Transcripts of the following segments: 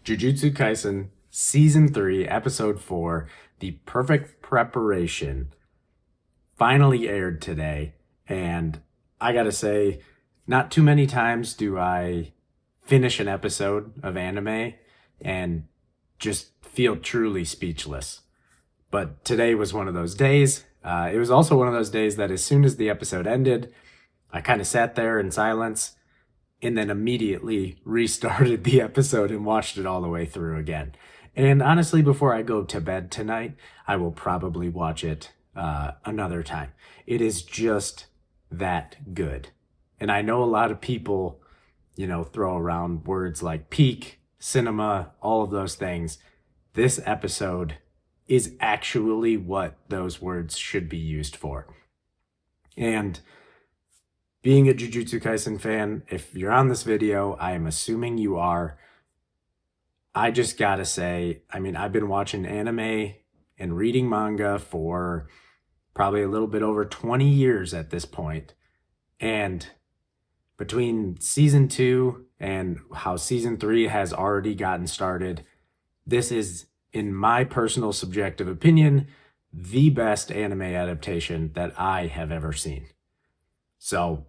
Jujutsu Kaisen Season 3, Episode 4, The Perfect Preparation, finally aired today. And I gotta say, not too many times do I finish an episode of anime and just feel truly speechless. But today was one of those days. It was also one of those days that as soon as the episode ended, I kind of sat there in silence and then immediately restarted the episode and watched it all the way through again. And honestly, before I go to bed tonight, I will probably watch it another time. It is just that good. And I know a lot of people, throw around words like peak, cinema, all of those things. This episode is actually what those words should be used for. And being a Jujutsu Kaisen fan, if you're on this video, I am assuming you are. I just gotta say, I've been watching anime and reading manga for probably a little bit over 20 years at this point. And between season 2 and how season 3 has already gotten started, this is, in my personal subjective opinion, the best anime adaptation that I have ever seen. So,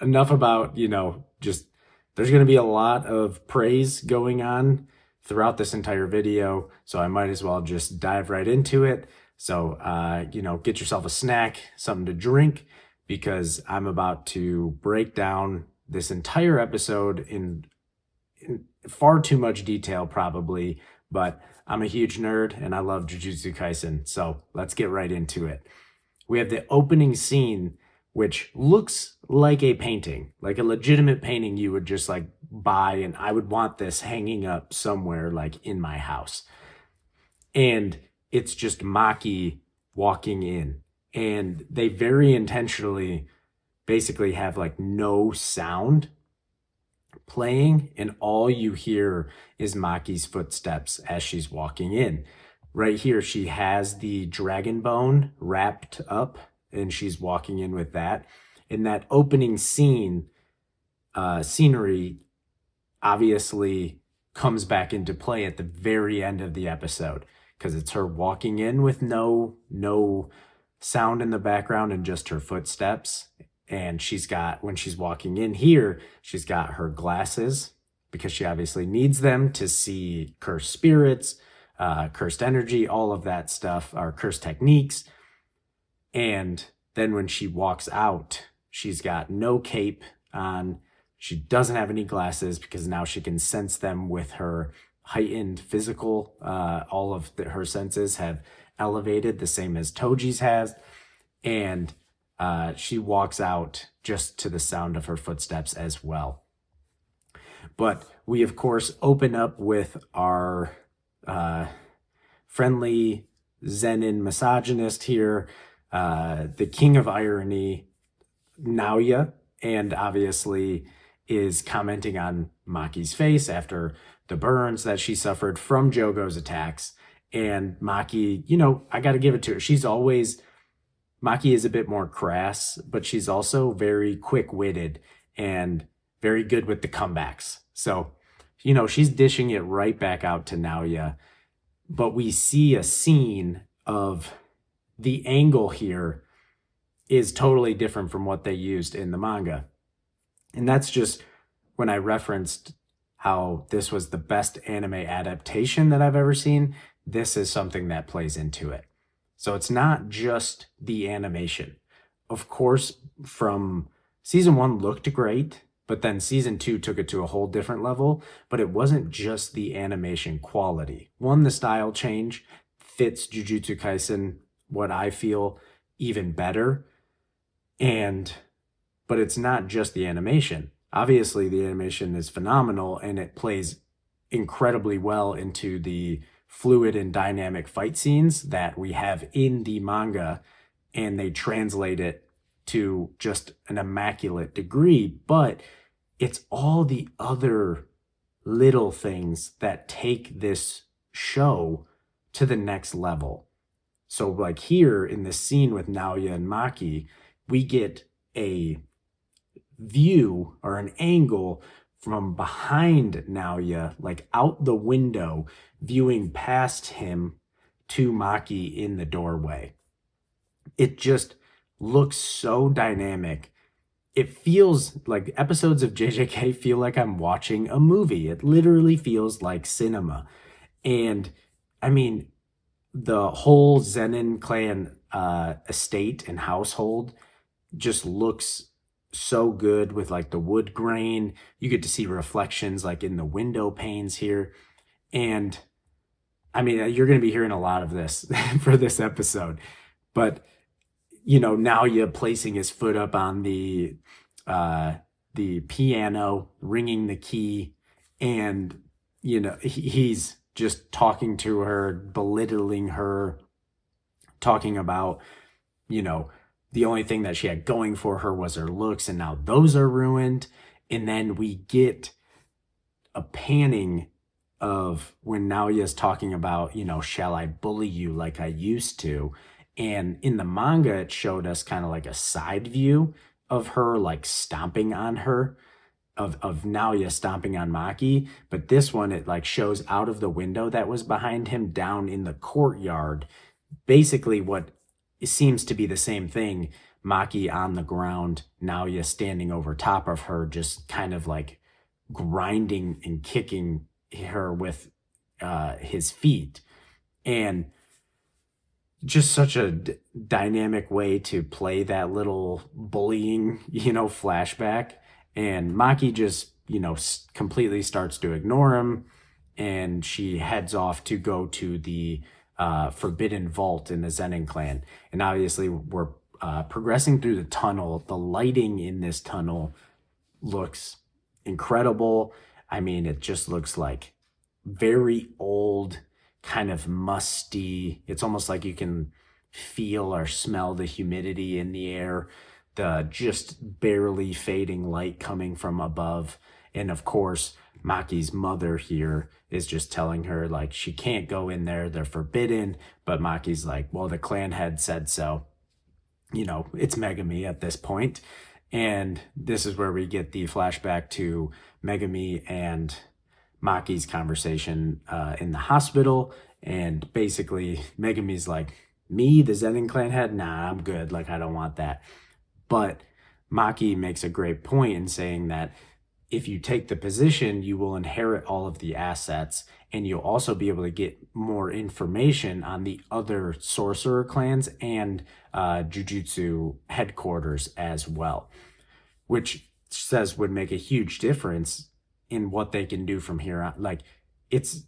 enough about, just there's going to be a lot of praise going on throughout this entire video. So I might as well just dive right into it. So, get yourself a snack, something to drink, because I'm about to break down this entire episode in far too much detail probably, but I'm a huge nerd and I love Jujutsu Kaisen. So let's get right into it. We have the opening scene, which looks like a painting, like a legitimate painting you would just buy, and I would want this hanging up somewhere in my house. And it's just Maki walking in, and they very intentionally basically have no sound playing, and all you hear is Maki's footsteps as she's walking in. Right here, she has the dragon bone wrapped up and she's walking in with that. In that opening scene, scenery obviously comes back into play at the very end of the episode because it's her walking in with no sound in the background and just her footsteps. And when she's walking in here, she's got her glasses because she obviously needs them to see cursed spirits, cursed energy, all of that stuff, or cursed techniques. And then when she walks out, she's got no cape on. She doesn't have any glasses because now she can sense them with her heightened physical. All of her senses have elevated, the same as Toji's has. And she walks out just to the sound of her footsteps as well. But we, of course, open up with our friendly Zenin misogynist here, the king of irony, Naoya, and obviously is commenting on Maki's face after the burns that she suffered from Jogo's attacks. And Maki, I got to give it to her. Maki is a bit more crass, but she's also very quick-witted and very good with the comebacks. So, she's dishing it right back out to Naoya. But we see a scene of the angle here is totally different from what they used in the manga. And that's just when I referenced how this was the best anime adaptation that I've ever seen. This is something that plays into it. So it's not just the animation. Of course, from season 1 looked great, but then season 2 took it to a whole different level. But it wasn't just the animation quality. One, the style change fits Jujutsu Kaisen, what I feel, even better. But it's not just the animation. Obviously, the animation is phenomenal and it plays incredibly well into the fluid and dynamic fight scenes that we have in the manga, and they translate it to just an immaculate degree. But it's all the other little things that take this show to the next level. So here in this scene with Naoya and Maki, we get a view or an angle from behind Naoya, like out the window, viewing past him to Maki in the doorway. It just looks so dynamic. It feels like episodes of JJK feel like I'm watching a movie. It literally feels like cinema. And I mean, the whole Zenin clan estate and household just looks so good with like the wood grain. You get to see reflections like in the window panes here. And I mean, you're going to be hearing a lot of this for this episode. But, now you're placing his foot up on the piano, ringing the key, and, he's just talking to her, belittling her, talking about, the only thing that she had going for her was her looks, and now those are ruined. And then we get a panning of when Naoya's talking about, shall I bully you like I used to? And in the manga, it showed us kind of like a side view of her like stomping on her, of Naoya stomping on Maki. But this one, it like shows out of the window that was behind him down in the courtyard. Basically, what seems to be the same thing. Maki on the ground, Naoya standing over top of her, just kind of like grinding and kicking her with his feet. And just such a dynamic way to play that little bullying, flashback. And Maki just, completely starts to ignore him. And she heads off to go to the Forbidden Vault in the Zenin clan. And obviously, we're progressing through the tunnel. The lighting in this tunnel looks incredible. I mean, it just looks like very old, kind of musty. It's almost like you can feel or smell the humidity in the air, the just barely fading light coming from above. And of course, Maki's mother here is just telling her like she can't go in there, they're forbidden. But Maki's like, well, the clan head said so. It's Megami at this point. And this is where we get the flashback to Megami and Maki's conversation in the hospital. And basically, Megami's like, me, the Zenin clan head? Nah, I'm good. Like, I don't want that. But Maki makes a great point in saying that if you take the position, you will inherit all of the assets, and you'll also be able to get more information on the other sorcerer clans and Jujutsu headquarters as well, which says would make a huge difference in what they can do from here on. Like, it's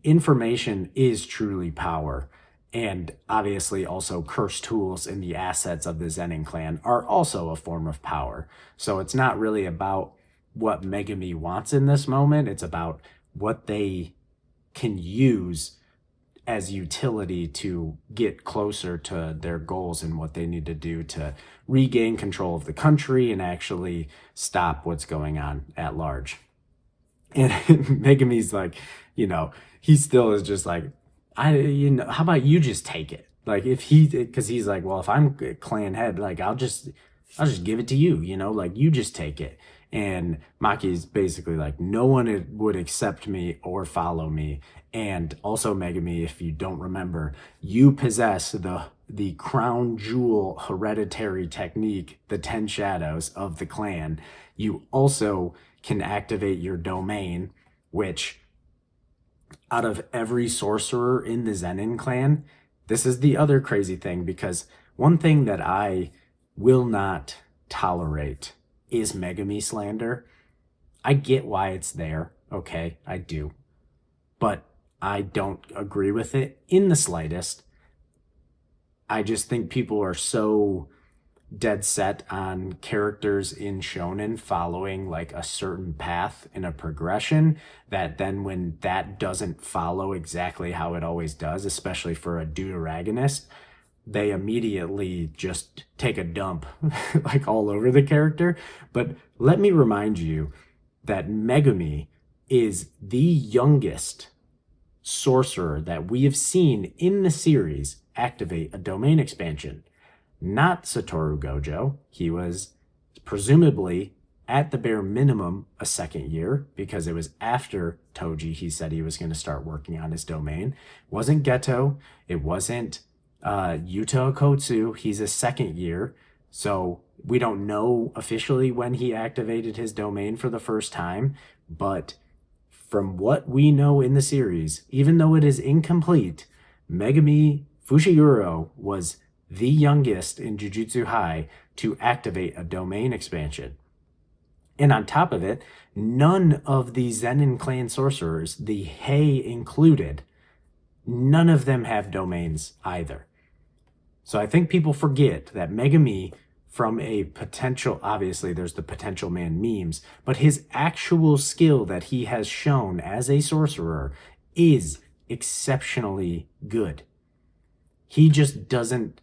information is truly power. And obviously also cursed tools and the assets of the Zenin clan are also a form of power. So it's not really about what Megami wants in this moment. It's about what they can use as utility to get closer to their goals and what they need to do to regain control of the country and actually stop what's going on at large. And Megami's like, he still is just like, how about you just take it? Like because he's like, well, if I'm clan head, like I'll just give it to you, like you just take it. And Maki's basically like, no one would accept me or follow me. And also, Megami, if you don't remember, you possess the crown jewel hereditary technique, the 10 shadows of the clan. You also can activate your domain, which out of every sorcerer in the Zenin clan, this is the other crazy thing, because one thing that I will not tolerate is Megami slander. I get why it's there. Okay, I do. But I don't agree with it in the slightest. I just think people are so dead set on characters in shonen following like a certain path in a progression that then when that doesn't follow exactly how it always does, especially for a deuteragonist, they immediately just take a dump like all over the character. But let me remind you that Megami is the youngest sorcerer that we have seen in the series activate a domain expansion. Not Satoru Gojo. He was presumably at the bare minimum a second year, because it was after Toji he said he was going to start working on his domain. It wasn't Geto, it wasn't Yuta Okotsu. He's a second year, so we don't know officially when he activated his domain for the first time, but from what we know in the series, even though it is incomplete, Megami Fushiguro was the youngest in Jujutsu High to activate a domain expansion. And on top of it, none of the Zenin clan sorcerers, the Hei included, none of them have domains either. So I think people forget that Megami, from a potential, obviously there's the potential man memes, but his actual skill that he has shown as a sorcerer is exceptionally good. He just doesn't,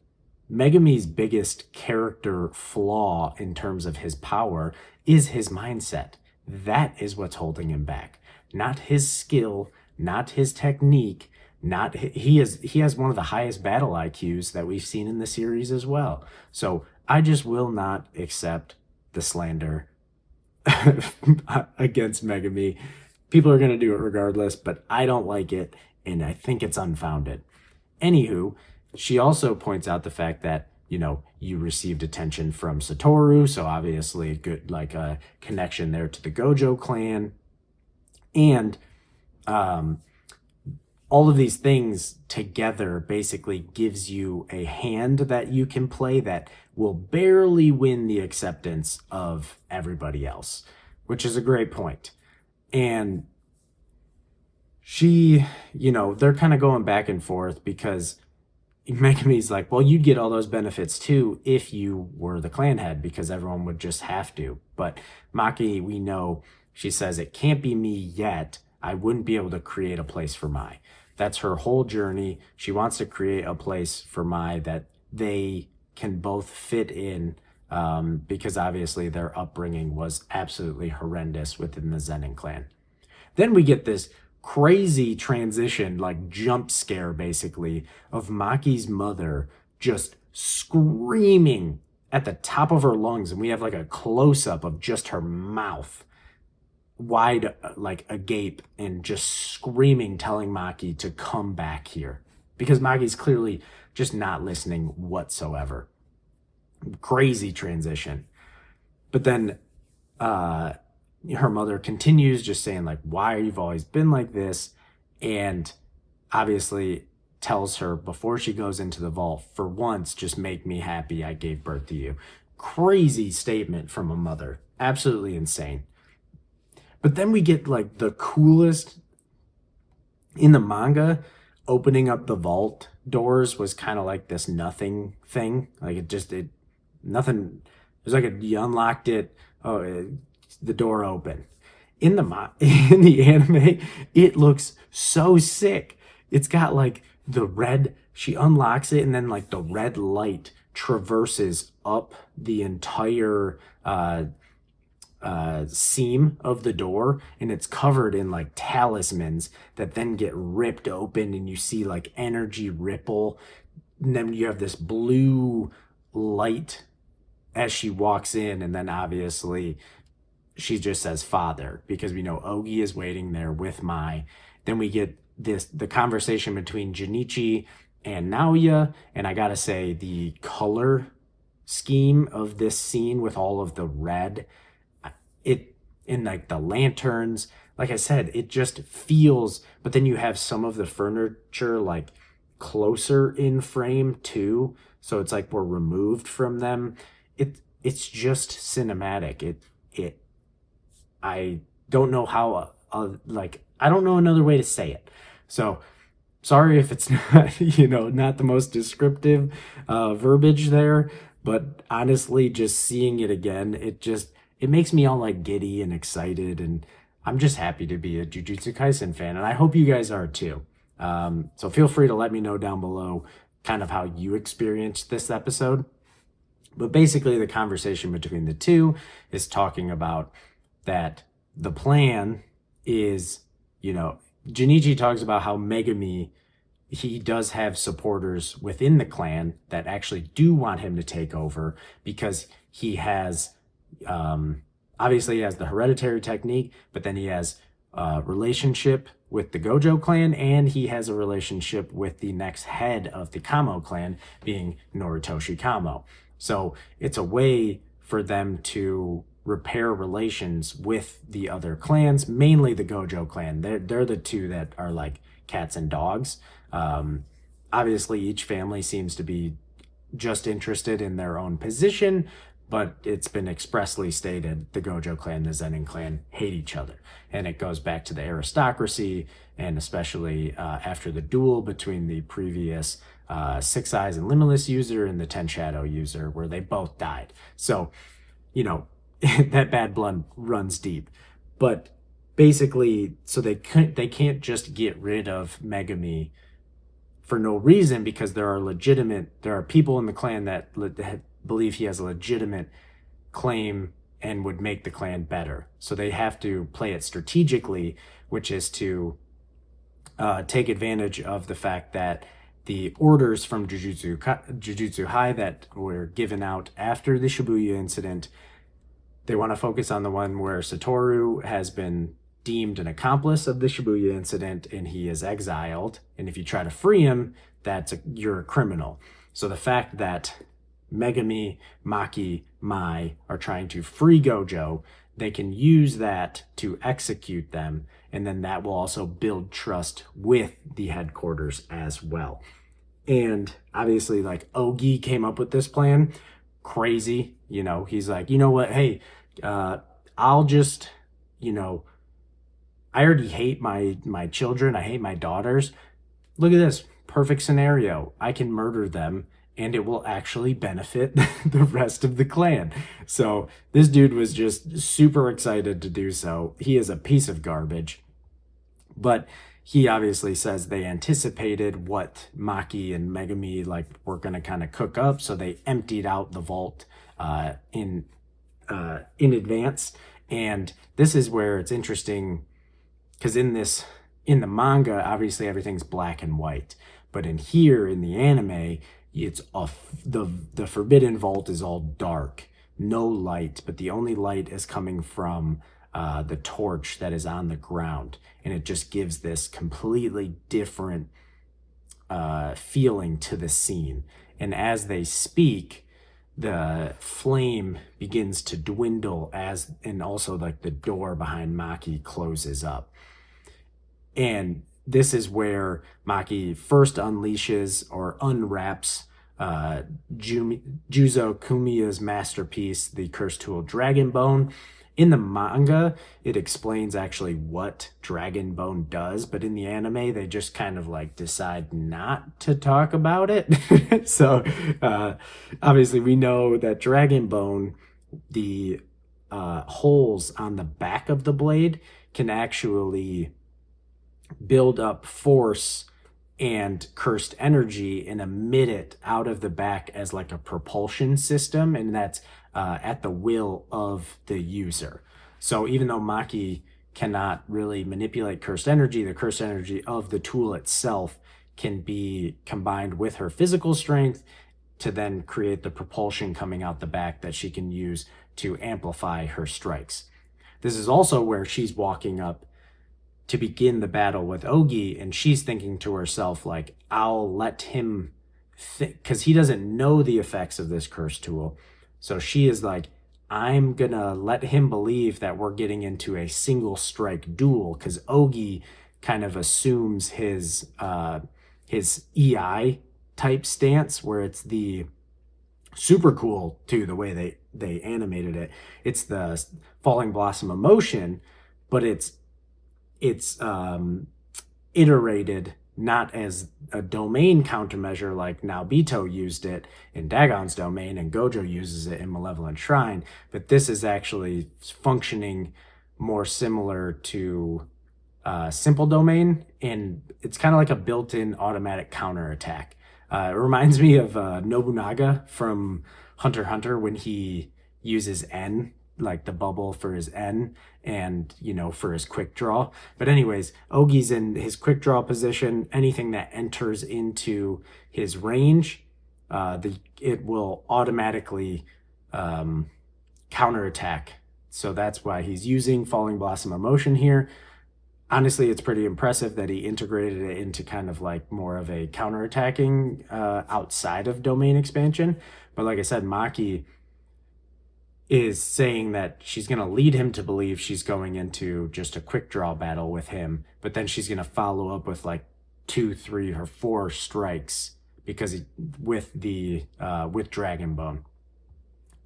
Megami's biggest character flaw in terms of his power is his mindset. That is what's holding him back. Not his skill, not his technique, not he has one of the highest battle IQs that we've seen in the series as well. So I just will not accept the slander against Megami. People are going to do it regardless, but I don't like it, and I think it's unfounded. Anywho, she also points out the fact that, you know, you received attention from Satoru, so obviously good, like a connection there to the Gojo clan. And all of these things together basically gives you a hand that you can play that will barely win the acceptance of everybody else, which is a great point. And she, you know, they're kind of going back and forth because Megami's like, well, you'd get all those benefits too if you were the clan head, because everyone would just have to. But Maki, we know, she says, it can't be me yet. I wouldn't be able to create a place for Mai. That's her whole journey. She wants to create a place for Mai that they can both fit in, because obviously their upbringing was absolutely horrendous within the Zenin clan. Then we get this crazy transition, like jump scare basically, of Maki's mother just screaming at the top of her lungs, and we have like a close-up of just her mouth wide, like agape, and just screaming, telling Maki to come back here, because Maki's clearly just not listening whatsoever. Crazy transition. But then her mother continues just saying, like, why you've always been like this, and obviously tells her before she goes into the vault, for once, just make me happy I gave birth to you. Crazy statement from a mother. Absolutely insane. But then we get like the coolest in the manga. Opening up the vault doors was kind of like this nothing thing. Like it nothing. It was like you unlocked it. The door open. In the anime, it looks so sick. It's got like the red, she unlocks it, and then like the red light traverses up the entire seam of the door, and it's covered in like talismans that then get ripped open, and you see like energy ripple, and then you have this blue light as she walks in, and then obviously she just says father, because we know Ogi is waiting there with Mai. Then we get the conversation between Junichi and Naoya, and I gotta say the color scheme of this scene with all of the red, it in like the lanterns, like I said, it just feels, but then you have some of the furniture like closer in frame too, so it's like we're removed from them. It's just cinematic. I don't know how, like, I don't know another way to say it. So sorry if it's not, not the most descriptive verbiage there, but honestly, just seeing it again, it makes me all like giddy and excited, and I'm just happy to be a Jujutsu Kaisen fan, and I hope you guys are too. So feel free to let me know down below kind of how you experienced this episode. But basically the conversation between the two is talking about that the plan is, Junichi talks about how Megami, he does have supporters within the clan that actually do want him to take over, because he has obviously he has the hereditary technique, but then he has a relationship with the Gojo clan, and he has a relationship with the next head of the Kamo clan, being Noritoshi Kamo. So it's a way for them to repair relations with the other clans, mainly the Gojo clan. They're the two that are like cats and dogs. Obviously, each family seems to be just interested in their own position, but it's been expressly stated the Gojo clan and the Zenin clan hate each other. And it goes back to the aristocracy, and especially after the duel between the previous Six Eyes and Limitless user and the Ten Shadow user, where they both died. So, you know, that bad blood runs deep. But basically, so they can't just get rid of Megami for no reason, because there are people in the clan that believe he has a legitimate claim and would make the clan better. So they have to play it strategically, which is to take advantage of the fact that the orders from Jujutsu High that were given out after the Shibuya incident, they want to focus on the one where Satoru has been deemed an accomplice of the Shibuya incident and he is exiled. And if you try to free him, you're a criminal. So the fact that Megami, Maki, Mai are trying to free Gojo, they can use that to execute them, and then that will also build trust with the headquarters as well. And obviously, like, Ogi came up with this plan. Crazy, he's like, you know what, hey, I'll just, I already hate my children. I hate my daughters. Look at this perfect scenario. I can murder them and it will actually benefit the rest of the clan. So this dude was just super excited to do so. He is a piece of garbage, but he obviously says they anticipated what Maki and Megami were going to kind of cook up. So they emptied out the vault in advance. And this is where it's interesting, because in the manga, obviously everything's black and white, but in the anime, it's the Forbidden Vault is all dark, no light, but the only light is coming from the torch that is on the ground, and it just gives this completely different feeling to the scene. And as they speak, the flame begins to dwindle and also the door behind Maki closes up. And this is where Maki first unleashes or unwraps Juzo Kumiya's masterpiece, the Cursed Tool Dragon Bone. In the manga, it explains actually what Dragon Bone does, but in the anime, they just kind of decide not to talk about it. So obviously we know that Dragon Bone, the holes on the back of the blade can actually build up force and cursed energy and emit it out of the back as a propulsion system, and that's at the will of the user. So even though Maki cannot really manipulate cursed energy, the cursed energy of the tool itself can be combined with her physical strength to then create the propulsion coming out the back that she can use to amplify her strikes. This is also where she's walking up to begin the battle with Ogi, and she's thinking to herself, I'll let him because he doesn't know the effects of this cursed tool. So she is I'm gonna let him believe that we're getting into a single strike duel, because Ogi kind of assumes his EI type stance, where it's the super cool too, the way they animated it. It's the Falling Blossom Emotion, but it's iterated not as a domain countermeasure like Naobito used it in Dagon's domain and Gojo uses it in Malevolent Shrine, but this is actually functioning more similar to Simple Domain, and it's kind of like a built-in automatic counterattack. It reminds me of Nobunaga from Hunter x Hunter when he uses N, the bubble for his N, and for his quick draw. But anyways, Ogi's in his quick draw position. Anything that enters into his range, it will automatically counterattack So that's why he's using Falling Blossom Emotion here. Honestly, it's pretty impressive that he integrated it into kind of like more of a counterattacking outside of domain expansion. But like I said, Maki is saying that she's going to lead him to believe she's going into just a quick draw battle with him, but then she's going to follow up with like 2, 3, or 4 strikes because with Dragon Bone.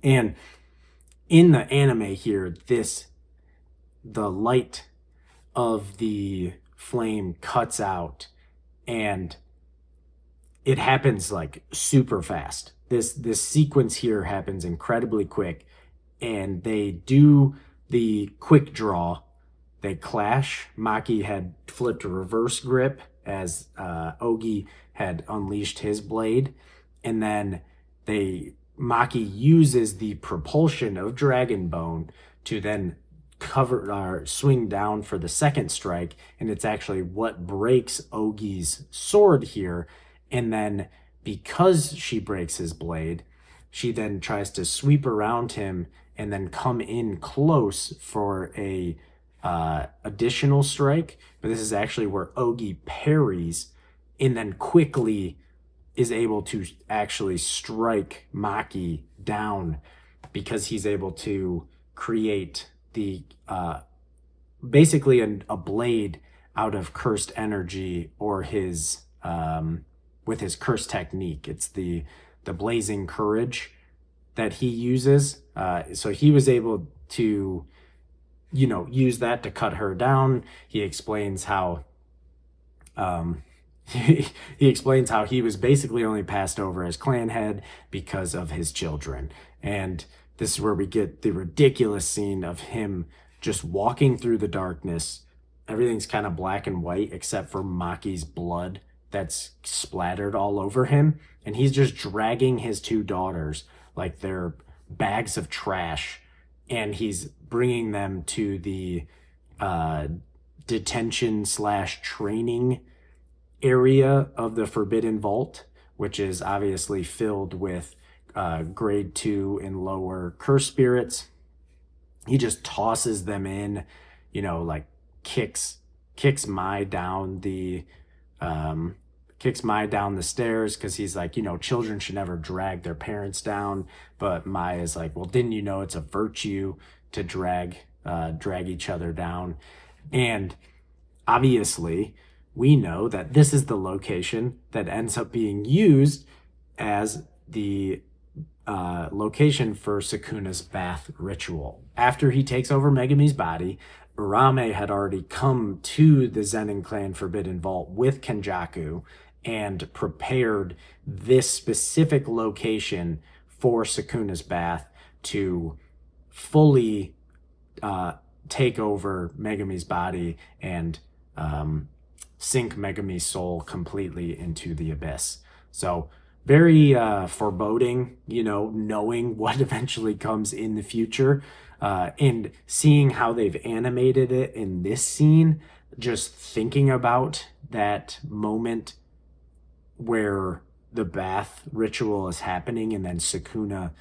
And in the anime here, the light of the flame cuts out and it happens like super fast. This sequence here happens incredibly quick, and they do the quick draw. They clash. Maki had flipped a reverse grip as Ogi had unleashed his blade, and then Maki uses the propulsion of Dragon Bone to then cover or swing down for the second strike, and it's actually what breaks Ogi's sword here. And then because she breaks his blade, she then tries to sweep around him and then come in close for a additional strike. But this is actually where Ogi parries and then quickly is able to actually strike Maki down because he's able to create the basically a blade out of cursed energy or his with his cursed technique. It's the blazing courage that he uses. So he was able to, use that to cut her down. He explains how he explains how he was basically only passed over as clan head because of his children. And this is where we get the ridiculous scene of him just walking through the darkness. Everything's kind of black and white except for Maki's blood that's splattered all over him. And he's just dragging his 2 daughters like they're bags of trash. And he's bringing them to the detention/training area of the Forbidden Vault, which is obviously filled with grade 2 and lower curse spirits. He just tosses them in, like kicks Mai down the stairs because he's like, children should never drag their parents down. But Mai is like, well, didn't you know it's a virtue to drag each other down? And obviously, we know that this is the location that ends up being used as the location for Sukuna's bath ritual. After he takes over Megumi's body, Urame had already come to the Zenin clan Forbidden Vault with Kenjaku and prepared this specific location for Sukuna's bath to fully take over Megumi's body and sink Megumi's soul completely into the abyss. So very foreboding, knowing what eventually comes in the future, and seeing how they've animated it in this scene, just thinking about that moment where the bath ritual is happening and then Sukuna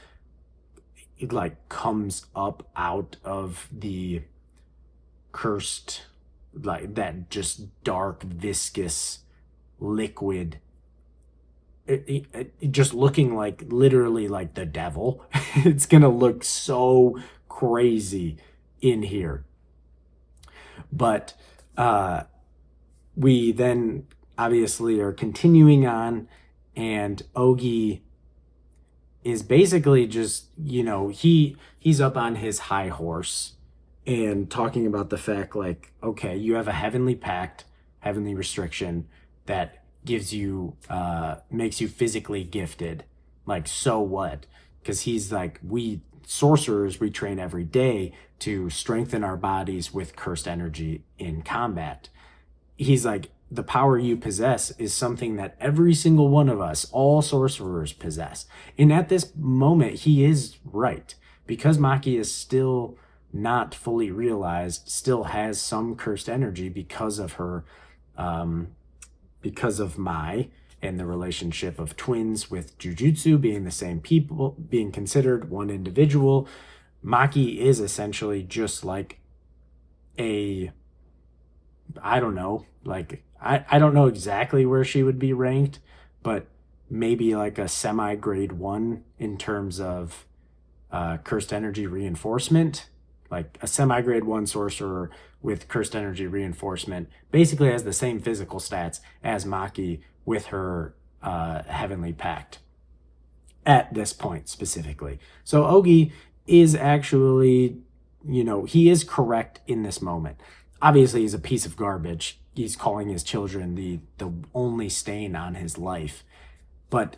comes up out of the cursed, like that just dark viscous liquid, it just looking like literally like the devil. It's gonna look so crazy in here. But we then obviously are continuing on, and Ogi is basically just, he's up on his high horse and talking about the fact like, okay, you have a heavenly pact, heavenly restriction that gives you, makes you physically gifted. Like, so what? Because he's like, we sorcerers, we train every day to strengthen our bodies with cursed energy in combat. He's like, the power you possess is something that every single one of us, all sorcerers, possess. And at this moment, he is right. Because Maki is still not fully realized, still has some cursed energy because of her, because of Mai and the relationship of twins with Jujutsu being the same people, being considered one individual. Maki is essentially just like a, I don't know, like I don't know exactly where she would be ranked, but maybe like a semi grade one in terms of cursed energy reinforcement. Like a semi grade one sorcerer with cursed energy reinforcement basically has the same physical stats as Maki with her heavenly pact at this point specifically. So Ogi is actually, he is correct in this moment. Obviously, he's a piece of garbage. He's calling his children the only stain on his life. But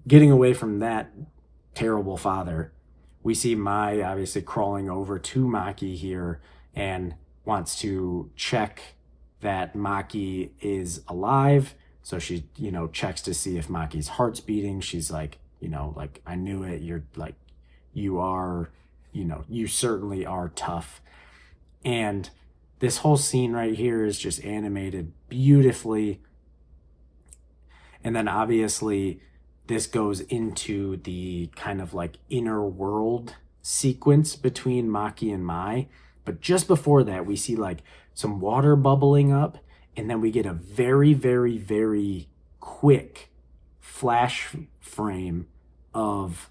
getting away from that terrible father, we see Mai obviously crawling over to Maki here and wants to check that Maki is alive. So she, checks to see if Maki's heart's beating. She's like, like, I knew it. You're like, you are, you certainly are tough. And this whole scene right here is just animated beautifully. And then obviously this goes into the kind of like inner world sequence between Maki and Mai. But just before that, we see like some water bubbling up, and then we get a very, very, very quick flash frame of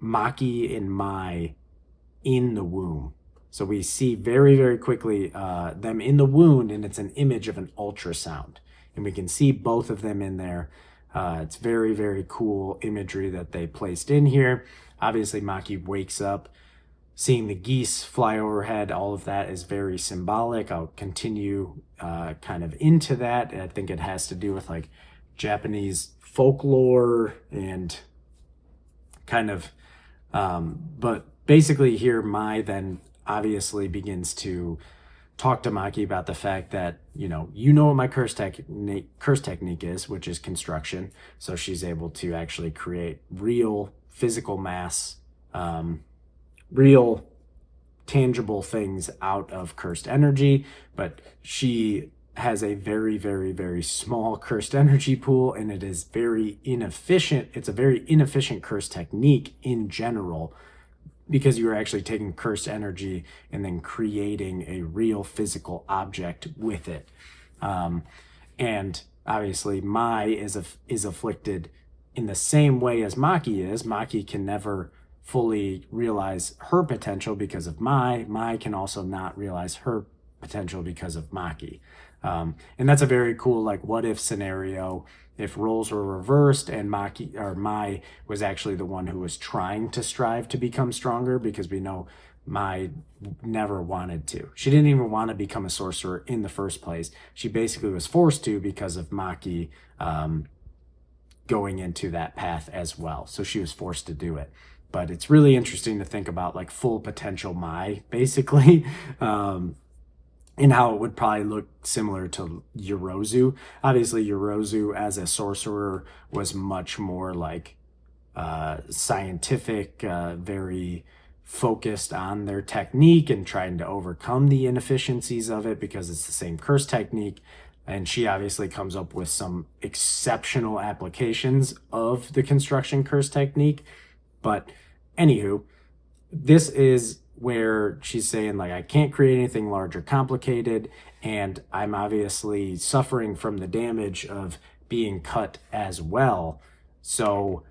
Maki and Mai in the womb. So we see very, very quickly them in the wound, and it's an image of an ultrasound. And we can see both of them in there. It's very, very cool imagery that they placed in here. Obviously, Maki wakes up, seeing the geese fly overhead. All of that is very symbolic. I'll continue kind of into that. I think it has to do with like Japanese folklore and kind of, but basically here, Mai then obviously begins to talk to Maki about the fact that, what my curse technique is, which is construction. So she's able to actually create real physical mass, real tangible things out of cursed energy. But she has a very, very, very small cursed energy pool, and it is very inefficient. It's a very inefficient curse technique in general, because you are actually taking cursed energy and then creating a real physical object with it. And obviously Mai is afflicted in the same way as Maki is. Maki can never fully realize her potential because of Mai. Mai can also not realize her potential because of Maki. And that's a very cool, like, what if scenario if roles were reversed and Maki or Mai was actually the one who was trying to strive to become stronger, because we know Mai never wanted to. She didn't even want to become a sorcerer in the first place. She basically was forced to because of Maki going into that path as well. So she was forced to do it. But it's really interesting to think about like full potential Mai, basically. And how it would probably look similar to Yorozu. Obviously, Yorozu as a sorcerer was much more like scientific, very focused on their technique and trying to overcome the inefficiencies of it because it's the same curse technique. And she obviously comes up with some exceptional applications of the construction curse technique. But anywho, this is where she's saying, like, I can't create anything large or complicated, and I'm obviously suffering from the damage of being cut as well. So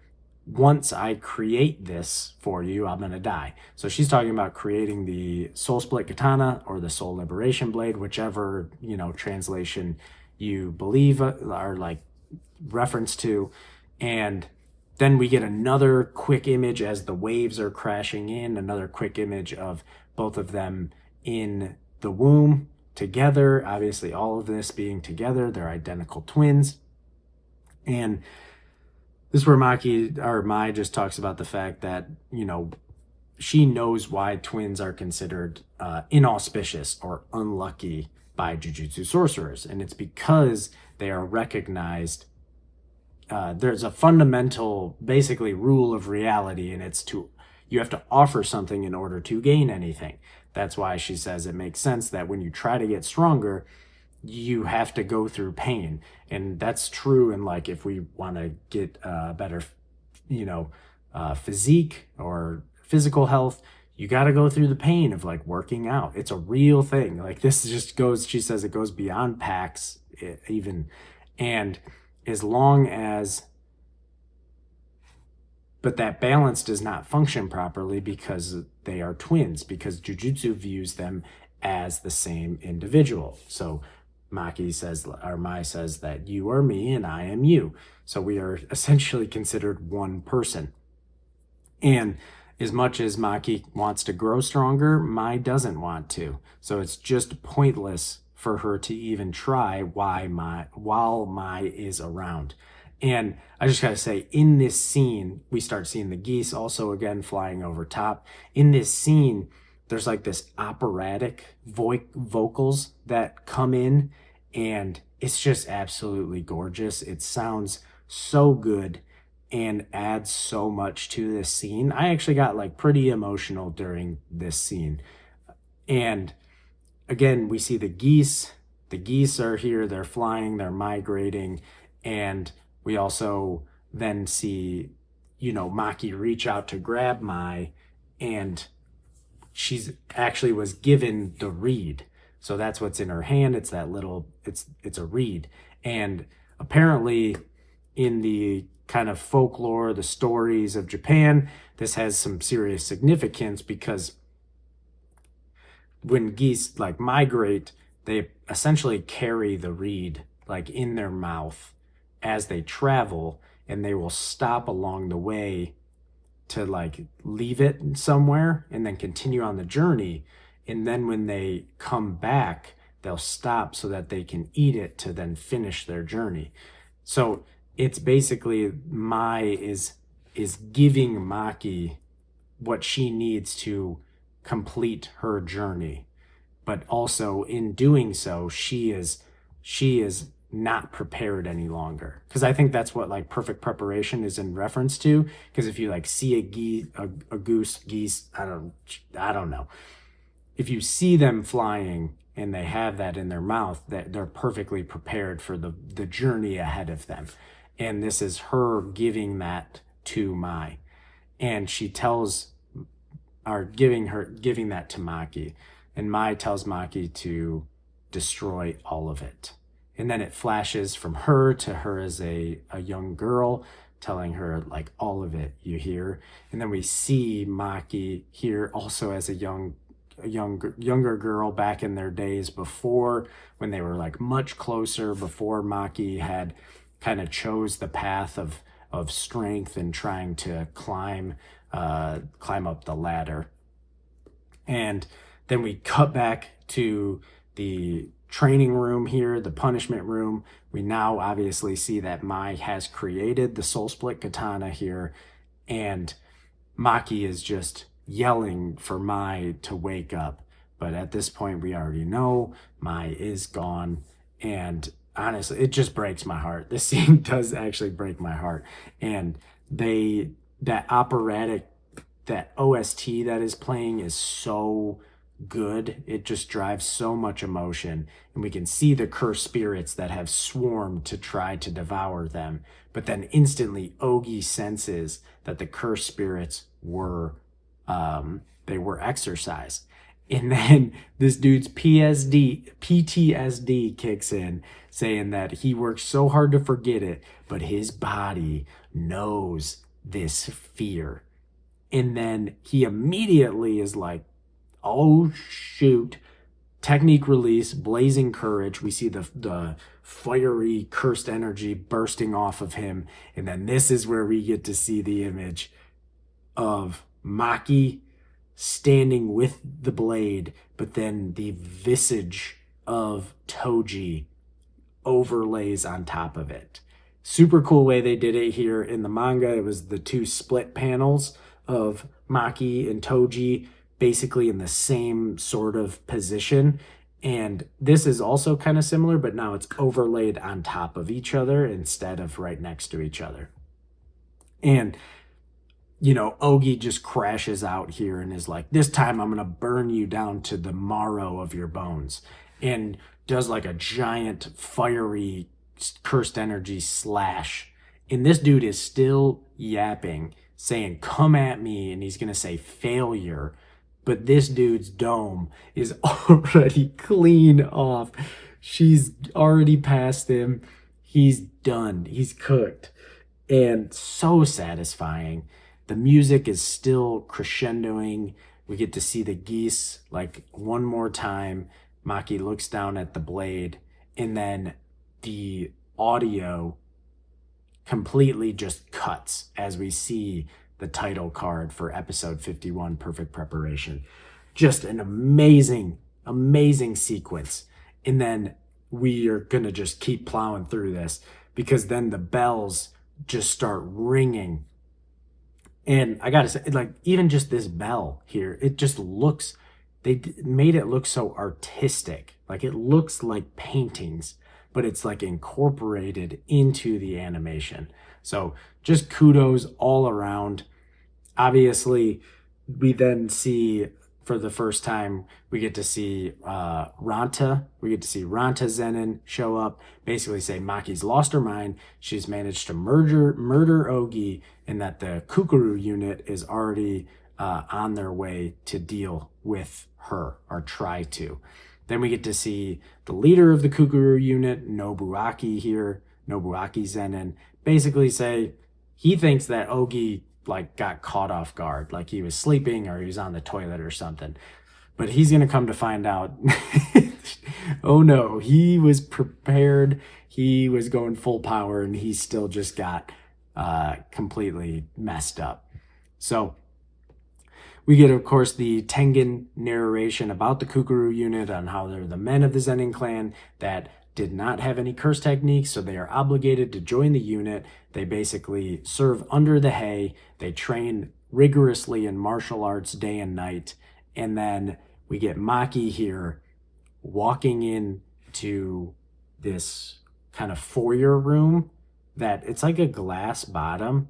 once I create this for you, I'm going to die. So she's talking about creating the soul split katana or the soul liberation blade, whichever, translation you believe or like reference to. And then we get another quick image as the waves are crashing in, another quick image of both of them in the womb together. Obviously, all of this being together, they're identical twins. And this is where Mai just talks about the fact that, she knows why twins are considered inauspicious or unlucky by Jujutsu sorcerers. And it's because they are recognized. There's a fundamental, basically, rule of reality, and it's you have to offer something in order to gain anything. That's why she says it makes sense that when you try to get stronger, you have to go through pain. And that's true. And like, if we want to get better, physique or physical health, you got to go through the pain of like working out. It's a real thing. Like this just goes, she says it goes beyond packs even. And as long as, but that balance does not function properly because they are twins, because Jujutsu views them as the same individual. So Maki says, or Mai says that you are me and I am you. So we are essentially considered one person. And as much as Maki wants to grow stronger, Mai doesn't want to. So it's just pointless for her to even try while Mai is around. And I just gotta say, in this scene, we start seeing the geese also again flying over top. In this scene, there's like this operatic vocals that come in, and it's just absolutely gorgeous. It sounds so good and adds so much to this scene. I actually got like pretty emotional during this scene. And again, we see the geese. The geese are here, they're flying, they're migrating, and we also then see, Maki reach out to grab Mai, and she's actually was given the reed. So that's what's in her hand. It's that little, it's a reed. And apparently in the kind of folklore, the stories of Japan, this has some serious significance because when geese like migrate, they essentially carry the reed like in their mouth as they travel, and they will stop along the way to like leave it somewhere and then continue on the journey. And then when they come back, they'll stop so that they can eat it to then finish their journey. So it's basically Mai is giving Maki what she needs to complete her journey. But also in doing so, she is not prepared any longer. Because I think that's what like perfect preparation is in reference to. Because if you like see a geese, I don't know. If you see them flying and they have that in their mouth, that they're perfectly prepared for the journey ahead of them. And this is her giving that to Mai. And she tells, or giving that to Maki. And Mai tells Maki to destroy all of it. And then it flashes from her to her as a young girl, telling her like all of it, you hear. And then we see Maki here also as a younger girl back in their days before, when they were like much closer, before Maki had kind of chose the path of strength and trying to climb up the ladder. And then we cut back to the training room here, the punishment room. We now obviously see that Mai has created the soul split katana here, and Maki is just yelling for Mai to wake up. But at this point, we already know Mai is gone. And honestly, it just breaks my heart. This scene does actually break my heart. And that operatic, that OST that is playing is so good. It just drives so much emotion, and we can see the cursed spirits that have swarmed to try to devour them. But then instantly Ogi senses that the cursed spirits were exorcised. And then this dude's PTSD kicks in, saying that he worked so hard to forget it, but his body knows this fear. And then he immediately is like, oh shoot, technique release, blazing courage. We see the fiery cursed energy bursting off of him. And then this is where we get to see the image of Maki standing with the blade, but then the visage of Toji overlays on top of it. Super cool way they did it here in the manga. It was the two split panels of Maki and Toji basically in the same sort of position. And this is also kind of similar, but now it's overlaid on top of each other instead of right next to each other. And, Ogi just crashes out here and is like, this time I'm going to burn you down to the marrow of your bones. And does like a giant fiery cursed energy slash. And this dude is still yapping, saying, come at me, and he's going to say failure. But this dude's dome is already clean off. She's already past him. He's done. He's cooked. And so satisfying. The music is still crescendoing. We get to see the geese like one more time. Maki looks down at the blade, and then the audio completely just cuts as we see the title card for episode 51, Perfect Preparation. Just an amazing, amazing sequence. And then we are going to just keep plowing through this, because then the bells just start ringing. And I gotta say, like, even just this bell here, it just looks, they made it look so artistic. Like, it looks like paintings, but it's like incorporated into the animation. So just kudos all around. Obviously, we then see, for the first time, we get to see Ranta. We get to see Ranta Zenin show up, basically say Maki's lost her mind. She's managed to murder Ogi, and that the Kukuru unit is already on their way to deal with her, or try to. Then we get to see the leader of the Kukuru unit, Nobuaki here, Nobuaki Zenin, basically say he thinks that Ogi like got caught off guard, like he was sleeping or he was on the toilet or something. But he's going to come to find out, oh no, he was prepared. He was going full power, and he still just got completely messed up. So we get, of course, the Tengen narration about the Kukuru unit, on how they're the men of the Zenin clan that did not have any curse techniques, so they are obligated to join the unit. They basically serve under the hay. They train rigorously in martial arts day and night. And then we get Maki here walking into this kind of foyer room that it's like a glass bottom,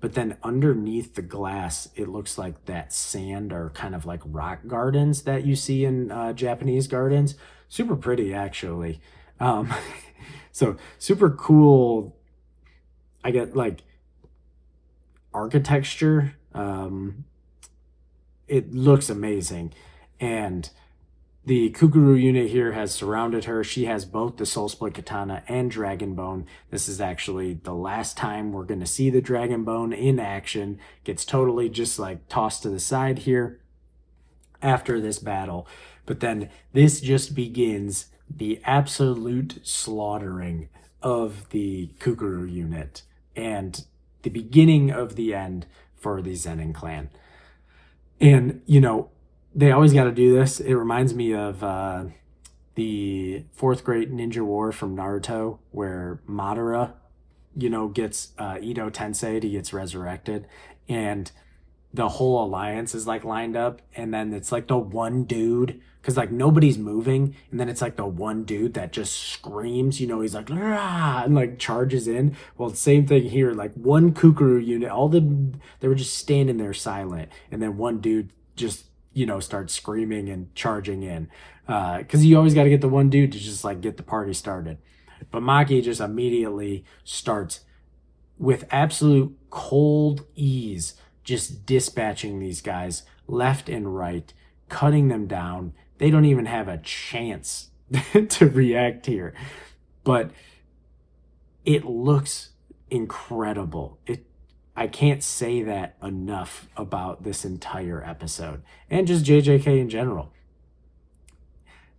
but then underneath the glass, it looks like that sand, or kind of like rock gardens that you see in Japanese gardens. Super pretty, actually. So super cool, I get, like, architecture. It looks amazing. And the Kukuru unit here has surrounded her. She has both the Soul Split Katana and Dragon Bone. This is actually the last time we're going to see the Dragon Bone in action. Gets totally just like tossed to the side here after this battle. But then this just begins the absolute slaughtering of the Kukuru unit, and the beginning of the end for the Zenin clan. And, you know, they always got to do this. It reminds me of the Fourth Great Ninja War from Naruto, where Madara, you know, gets Ito Tensei, he gets resurrected, and the whole alliance is like lined up, and then it's like the one dude, because like nobody's moving, and then it's like the one dude that just screams, you know, he's like, rah, and like charges in. Well, same thing here, like one Kukuru unit, they were just standing there silent, and then one dude just, you know, starts screaming and charging in, because you always got to get the one dude to just like get the party started. But Maki just immediately starts with absolute cold ease, just dispatching these guys left and right, cutting them down. They don't even have a chance to react here. But it looks incredible. I can't say that enough about this entire episode, and just JJK in general.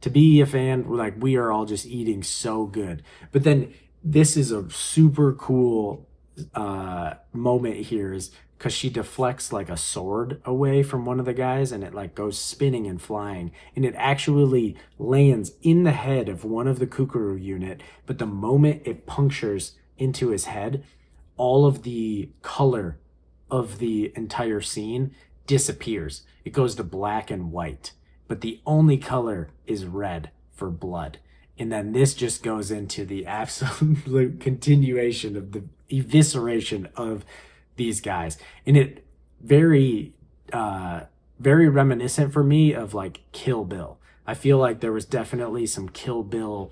To be a fan, like, we are all just eating so good. But then this is a super cool moment here, is because she deflects like a sword away from one of the guys, and it like goes spinning and flying, and it actually lands in the head of one of the Kukuru unit. But the moment it punctures into his head, all of the color of the entire scene disappears. It goes to black and white, but the only color is red for blood. And then this just goes into the absolute continuation of the evisceration of these guys. And it very reminiscent for me of like Kill Bill. I feel like there was definitely some Kill Bill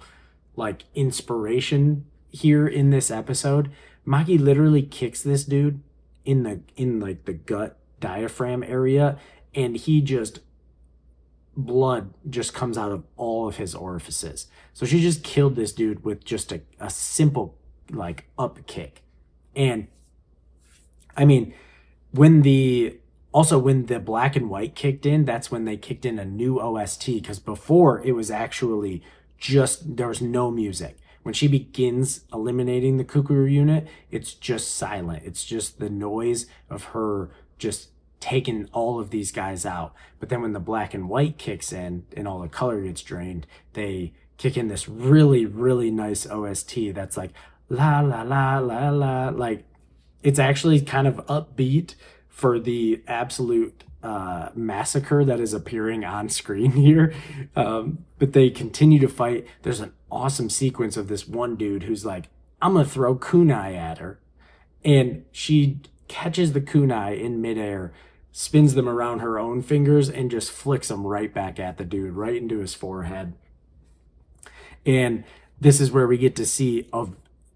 like inspiration here in this episode. Maki literally kicks this dude in like the gut diaphragm area, and he just blood just comes out of all of his orifices. So she just killed this dude with just a simple like up kick. And I mean, when the when the black and white kicked in, that's when they kicked in a new OST, because before it was actually just there was no music. When she begins eliminating the Kukuru unit, it's just silent. It's just the noise of her just taking all of these guys out. But then when the black and white kicks in and all the color gets drained, they kick in this really, really nice OST that's like la la la la la. Like, it's actually kind of upbeat for the absolute massacre that is appearing on screen here. But they continue to fight. There's an awesome sequence of this one dude who's like, I'm gonna throw kunai at her. And she catches the kunai in midair, spins them around her own fingers, and just flicks them right back at the dude, right into his forehead. And this is where we get to see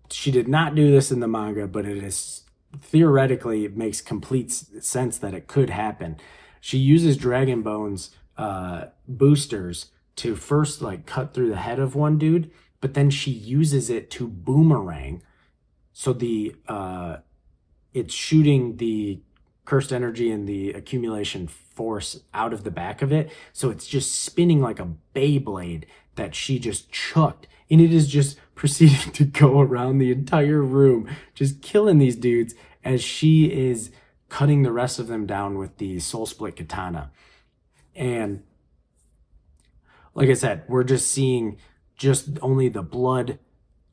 she did not do this in the manga, but it is theoretically, it makes complete sense that it could happen. She uses Dragon Bone's boosters to first like cut through the head of one dude, but then she uses it to boomerang. So the it's shooting the cursed energy and the accumulation force out of the back of it. So it's just spinning like a Beyblade that she just chucked. And it is just proceeding to go around the entire room, just killing these dudes as she is cutting the rest of them down with the Soul Split Katana. And like I said, we're just seeing just only the blood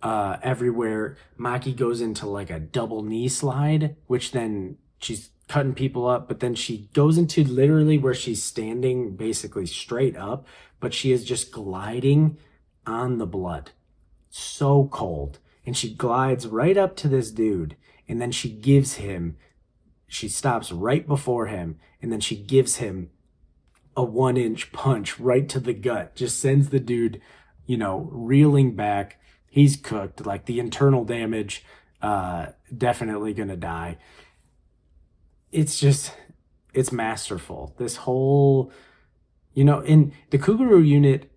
everywhere. Maki goes into like a double knee slide, which then she's cutting people up, but then she goes into literally where she's standing basically straight up, but she is just gliding on the blood. So cold. And she glides right up to this dude, and then she stops right before him, and then she gives him a 1-inch punch right to the gut. Just sends the dude, reeling back. He's cooked. Like, the internal damage, definitely gonna die. It's masterful. This whole, in the Kuguru unit,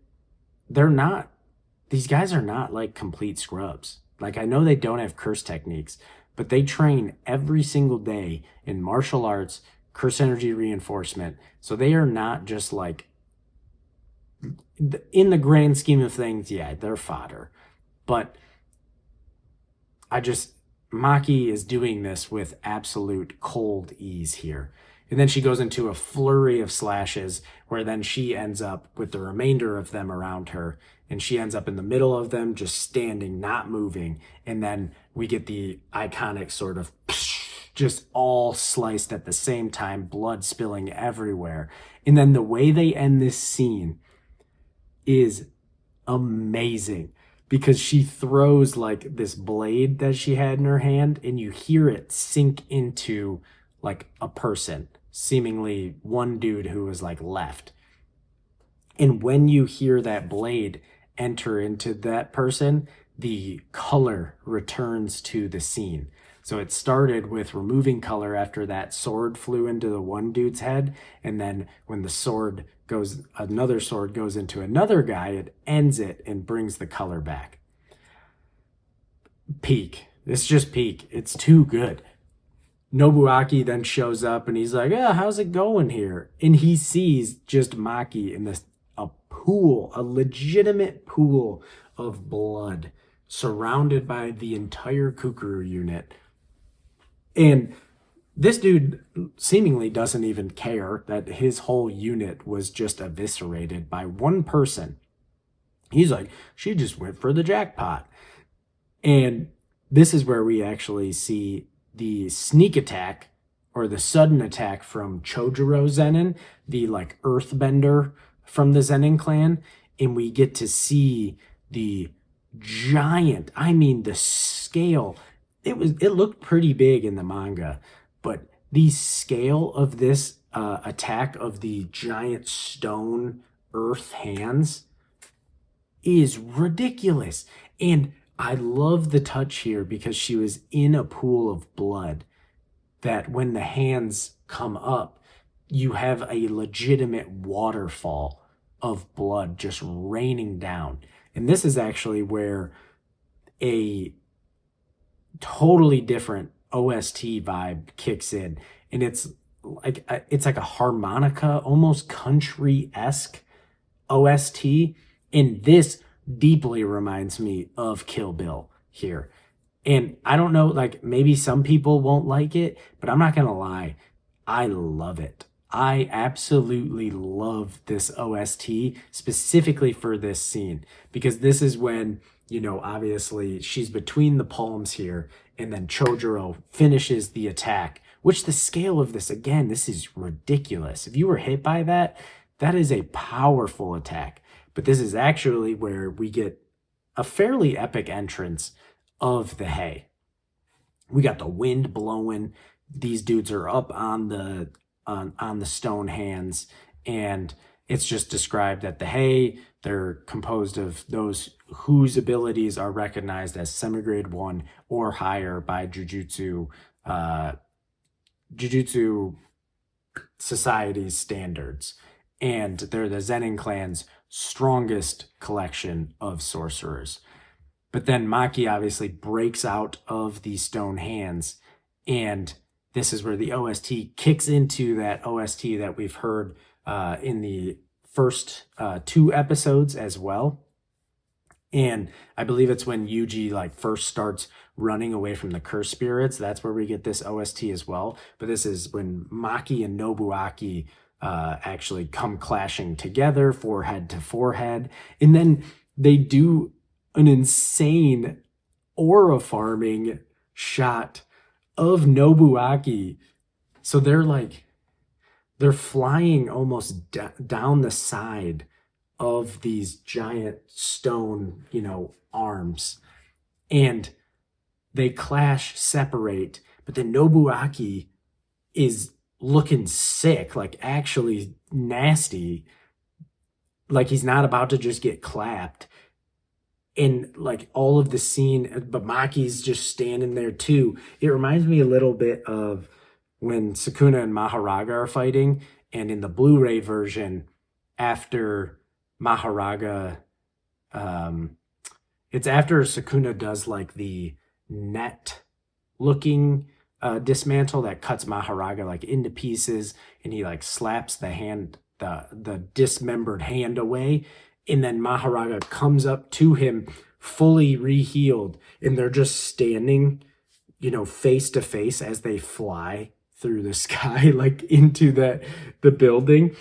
these guys are not like complete scrubs. Like, I know they don't have curse techniques, but they train every single day in martial arts, curse energy reinforcement. So they are not just like, in the grand scheme of things, yeah, they're fodder. But Maki is doing this with absolute cold ease here. And then she goes into a flurry of slashes where then she ends up with the remainder of them around her. And she ends up in the middle of them, just standing, not moving. And then we get the iconic sort of just all sliced at the same time, blood spilling everywhere. And then the way they end this scene is amazing, because she throws like this blade that she had in her hand, and you hear it sink into like a person, seemingly one dude who was like left. And when you hear that blade enter into that person, the color returns to the scene. So it started with removing color after that sword flew into the one dude's head, and then when another sword goes into another guy, it ends it and brings the color back. Peak. It's just peak. It's too good. Nobuaki then shows up and he's like, yeah, how's it going here? And he sees just Maki in a legitimate pool of blood, surrounded by the entire Kukuru unit. And this dude seemingly doesn't even care that his whole unit was just eviscerated by one person. He's like, she just went for the jackpot. And this is where we actually see the sneak attack, or the sudden attack, from Chojuro Zenin, the like earthbender from the Zenin clan. And we get to see the giant, the scale. It looked pretty big in the manga, but the scale of this attack of the giant stone earth hands is ridiculous. And I love the touch here, because she was in a pool of blood, that when the hands come up, you have a legitimate waterfall of blood just raining down. And this is actually where a totally different OST vibe kicks in. And it's like a harmonica, almost country-esque OST. And this deeply reminds me of Kill Bill here. And I don't know, like maybe some people won't like it, but I'm not going to lie. I love it. I absolutely love this OST specifically for this scene because this is when, obviously she's between the palms here and then Chojuro finishes the attack, which the scale of this, again, this is ridiculous. If you were hit by that, that is a powerful attack. But this is actually where we get a fairly epic entrance of the hay. We got the wind blowing. These dudes are up on the stone hands, and it's just described that the hay, they're composed of those whose abilities are recognized as semi-grade 1 or higher by Jujutsu Society's standards. And they're the Zenin clan's strongest collection of sorcerers. But then Maki obviously breaks out of the stone hands, and this is where the OST kicks into that OST that we've heard in the first 2 episodes as well. And I believe it's when Yuji first starts running away from the cursed spirits. That's where we get this OST as well. But this is when Maki and Nobuaki actually come clashing together, forehead to forehead. And then they do an insane aura farming shot of Nobuaki. So they're flying almost down the side of these giant stone, arms. And they clash, separate, but then Nobuaki is looking sick, actually nasty. He's not about to just get clapped. And all of the scene, but Maki's just standing there too. It reminds me a little bit of when Sukuna and Maharaga are fighting, and in the Blu-ray version, after Maharaga, it's after Sukuna does the net looking dismantle that cuts Maharaga into pieces, and he slaps the hand, the dismembered hand away. And then Maharaga comes up to him fully rehealed, and they're just standing, face to face as they fly through the sky, into the building.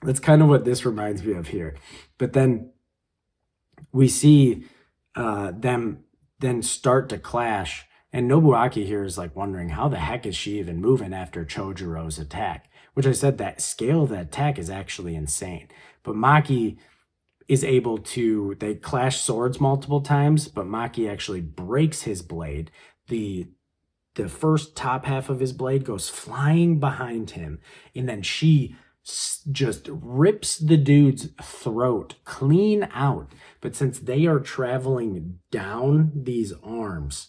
That's kind of what this reminds me of here. But then we see them then start to clash, and Nobuaki here is wondering how the heck is she even moving after Chojuro's attack, which I said that scale of that attack is actually insane. But Maki is able to, they clash swords multiple times, but Maki actually breaks his blade. The first top half of his blade goes flying behind him, and then she just rips the dude's throat clean out. But since they are traveling down these arms,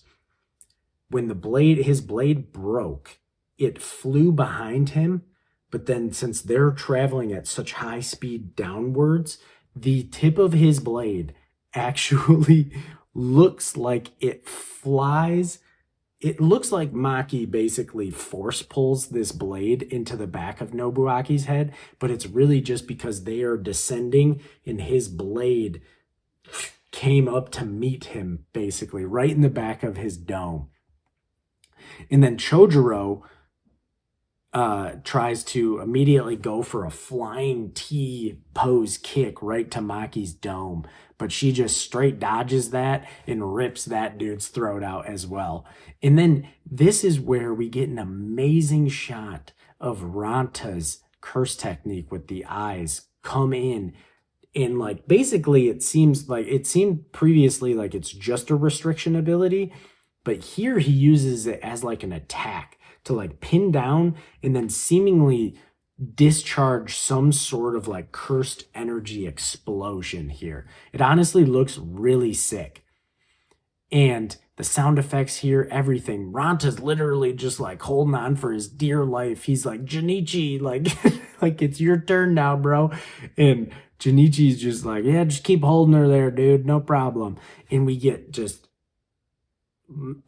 when his blade broke, it flew behind him. But then since they're traveling at such high speed downwards, the tip of his blade actually looks like it flies. It looks like Maki basically force pulls this blade into the back of Nobuaki's head, but it's really just because they are descending and his blade came up to meet him basically right in the back of his dome. And then Chojuro tries to immediately go for a flying T pose kick right to Maki's dome, but she just straight dodges that and rips that dude's throat out as well. And then this is where we get an amazing shot of Ranta's curse technique with the eyes come in. And basically it seemed previously it's just a restriction ability, but here he uses it as an attack to pin down and then seemingly discharge some sort of cursed energy explosion here. It honestly looks really sick. And the sound effects here, everything. Ranta's literally just like holding on for his dear life. He's like, Junichi, like, like it's your turn now, bro. And Junichi's just like, yeah, just keep holding her there, dude. No problem. And we get just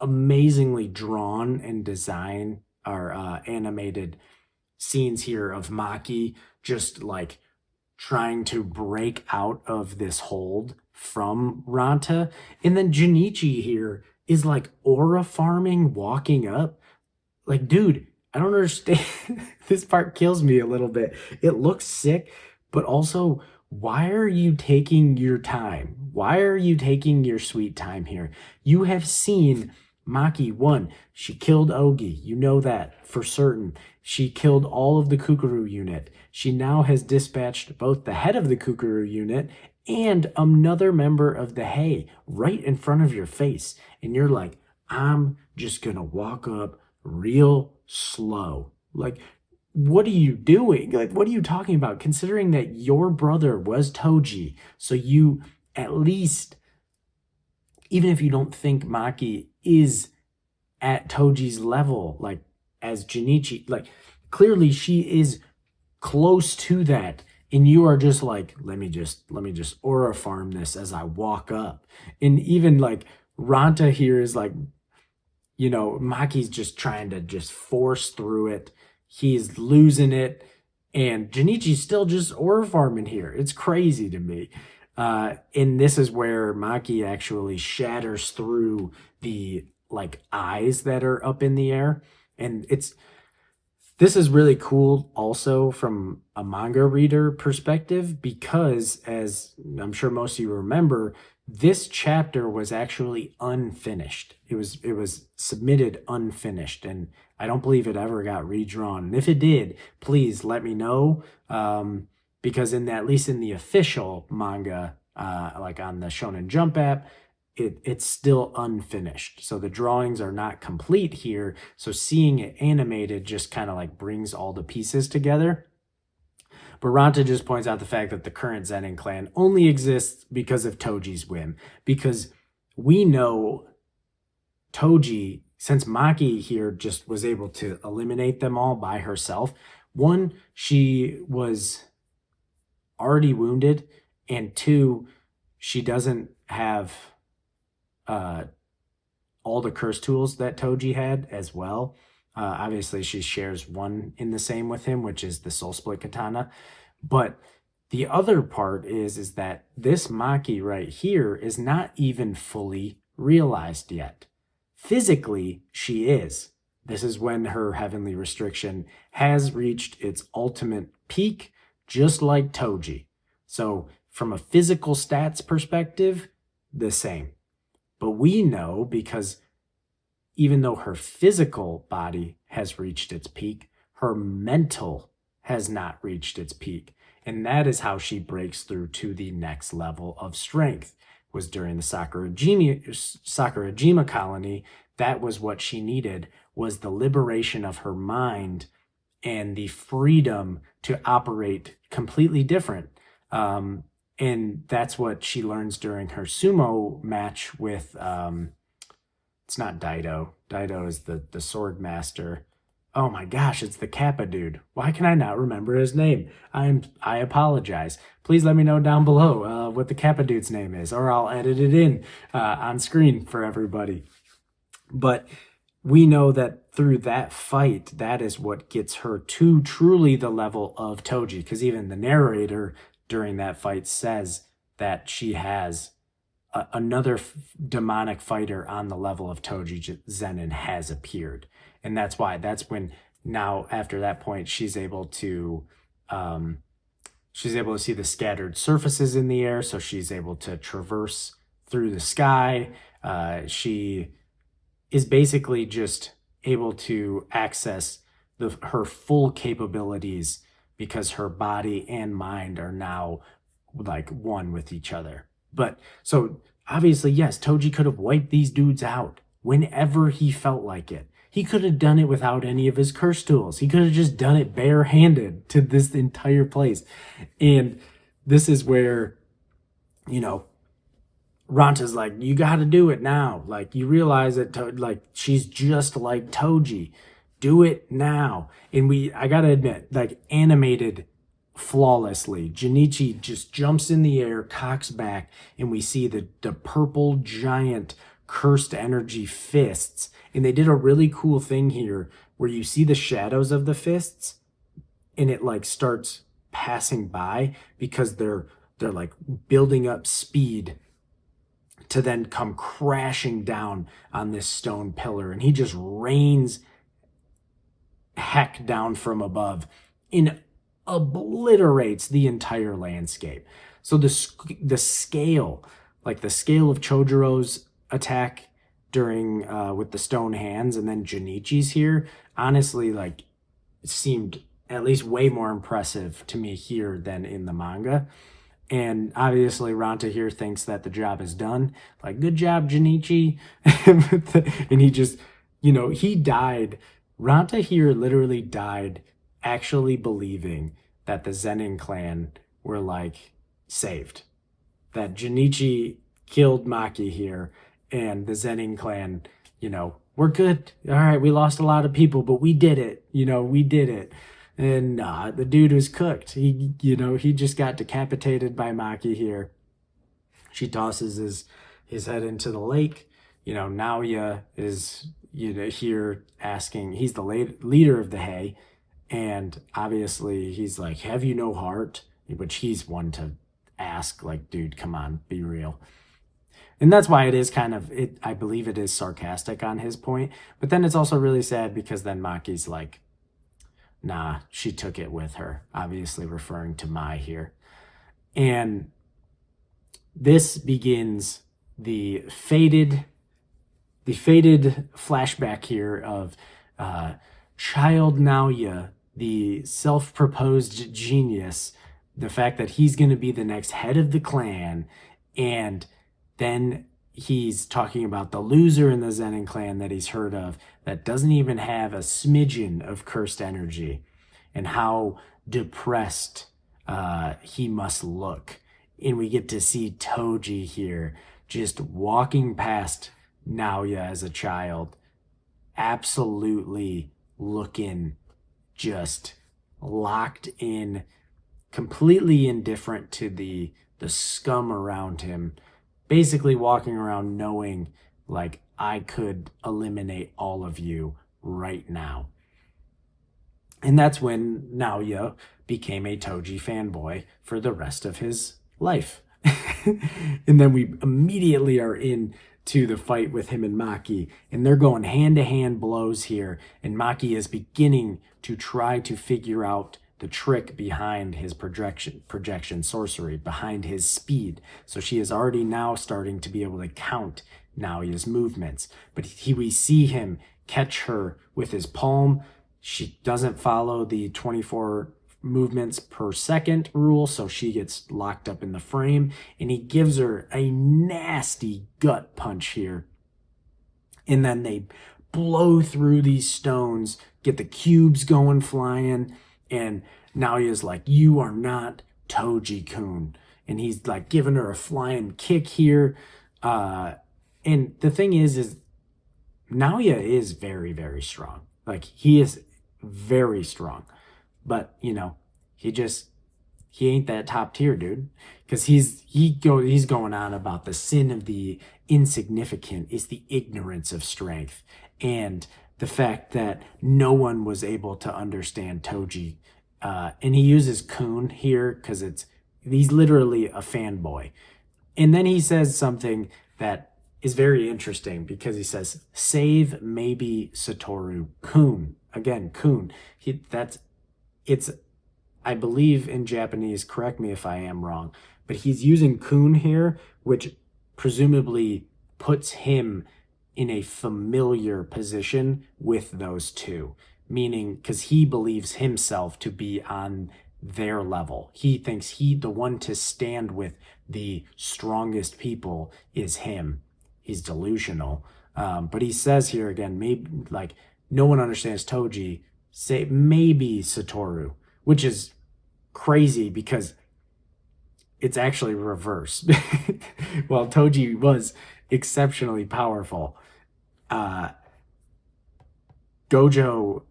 amazingly drawn and design our animated scenes here of Maki just like trying to break out of this hold from Ranta. And then Junichi here is like aura farming, walking up. Like, dude, I don't understand. This part kills me a little bit. It looks sick, but also, why are you taking your time? Why are you taking your sweet time here? You have seen Maki one. She killed Ogi. You know that for certain. She killed all of the Kukuru unit. She now has dispatched both the head of the Kukuru unit and another member of the Hay right in front of your face. And you're like, I'm just going to walk up real slow. Like, what are you doing? Like, what are you talking about? Considering that your brother was Toji, so you at least, even if you don't think Maki is at Toji's level, like as Junichi, like clearly she is close to that. And you are just like, let me just aura farm this as I walk up. And even like Ranta here is like, you know, Maki's just trying to just force through it. He's losing it. And Junichi's still just aura farming here. It's crazy to me. And this is where Maki actually shatters through the like eyes that are up in the air. And this is really cool also from a manga reader perspective, because as I'm sure most of you remember, this chapter was actually unfinished. It was submitted unfinished, and I don't believe it ever got redrawn. And if it did, please let me know, because at least in the official manga, like on the Shonen Jump app, it's still unfinished. So the drawings are not complete here. So seeing it animated just kind of like brings all the pieces together. But Ranta just points out the fact that the current Zenin clan only exists because of Toji's whim. Because we know Toji, since Maki here just was able to eliminate them all by herself, one, she was already wounded, and two, she doesn't have all the curse tools that Toji had as well. Obviously, she shares one in the same with him, which is the Soul Split Katana. But the other part is that this Maki right here is not even fully realized yet. Physically, she is. This is when her heavenly restriction has reached its ultimate peak, just like Toji. So from a physical stats perspective, the same. But we know, because even though her physical body has reached its peak, her mental has not reached its peak. And that is how she breaks through to the next level of strength. Was during the Sakurajima colony. That was what she needed, was the liberation of her mind and the freedom to operate completely different. And that's what she learns during her sumo match with, it's not Daido. Daido is the sword master. Oh my gosh, it's the Kappa dude. Why can I not remember his name? I apologize. Please let me know down below what the Kappa dude's name is, or I'll edit it in on screen for everybody. But we know that through that fight, that is what gets her to truly the level of Toji, because even the narrator during that fight says that she has another demonic fighter on the level of Toji Zenin has appeared. And that's when now after that point, she's able to see the scattered surfaces in the air. So she's able to traverse through the sky. She is basically just able to access her full capabilities, because her body and mind are now like one with each other. But so obviously, yes, Toji could have wiped these dudes out whenever he felt like it. He could have done it without any of his curse tools. He could have just done it barehanded to this entire place. And this is where, you know, Ranta's like, you got to do it now. Like, you realize that, like, she's just like Toji. Do it now. And I got to admit, like, animated flawlessly. Junichi just jumps in the air, cocks back, and we see the purple giant cursed energy fists. And they did a really cool thing here where you see the shadows of the fists and it like starts passing by because they're like building up speed to then come crashing down on this stone pillar, and he just rains heck down from above and obliterates the entire landscape. So the scale, like the scale of Chojiro's attack during with the stone hands, and then Junichi's here, honestly, like, it seemed at least way more impressive to me here than in the manga. And obviously, Ranta here thinks that the job is done. Like, good job, Junichi. And he just, he died. Ranta here literally died actually believing that the Zenin clan were, like, saved. That Junichi killed Maki here, and the Zenin clan, we're good. All right, we lost a lot of people, but we did it. We did it. And the dude was cooked. He just got decapitated by Maki here. She tosses his head into the lake. Naoya is, here asking, he's the leader of the Hay. And obviously he's like, have you no heart? Which he's one to ask, like, dude, come on, be real. And that's why it is kind of, I believe it is sarcastic on his point. But then it's also really sad because then Maki's like, nah, she took it with her, obviously referring to Mai here. And this begins the faded flashback here of child Naoya, the self-proposed genius, the fact that he's going to be the next head of the clan, and then he's talking about the loser in the Zenin clan that he's heard of that doesn't even have a smidgen of cursed energy, and how depressed he must look. And we get to see Toji here just walking past Naoya as a child, absolutely looking just locked in, completely indifferent to the scum around him, basically walking around knowing, like, I could eliminate all of you right now. And that's when Naoya became a Toji fanboy for the rest of his life. And then we immediately are in to the fight with him and Maki, and they're going hand-to-hand blows here, and Maki is beginning to try to figure out the trick behind his projection sorcery, behind his speed. So she is already now starting to be able to count Naoya's movements. But we see him catch her with his palm. She doesn't follow the 24 movements per second rule, so she gets locked up in the frame, and he gives her a nasty gut punch here. And then they blow through these stones, get the cubes going flying, and Naoya's like, you are not Toji-kun. And he's like giving her a flying kick here. And the thing is Naoya is very, very strong. Like, he is very strong. But, he ain't that top tier, dude. Because he's going on about the sin of the insignificant is the ignorance of strength. And the fact that no one was able to understand Toji. And he uses kun here because he's literally a fanboy. And then he says something that is very interesting because he says, save maybe Satoru kun. Again, kun. I believe in Japanese, correct me if I am wrong, but he's using kun here, which presumably puts him in a familiar position with those two, meaning because he believes himself to be on their level. He thinks the one to stand with the strongest people is him. He's delusional. But he says here again, maybe, like, no one understands Toji, say maybe Satoru, which is crazy because it's actually reversed. While Toji was exceptionally powerful, uh, Gojo,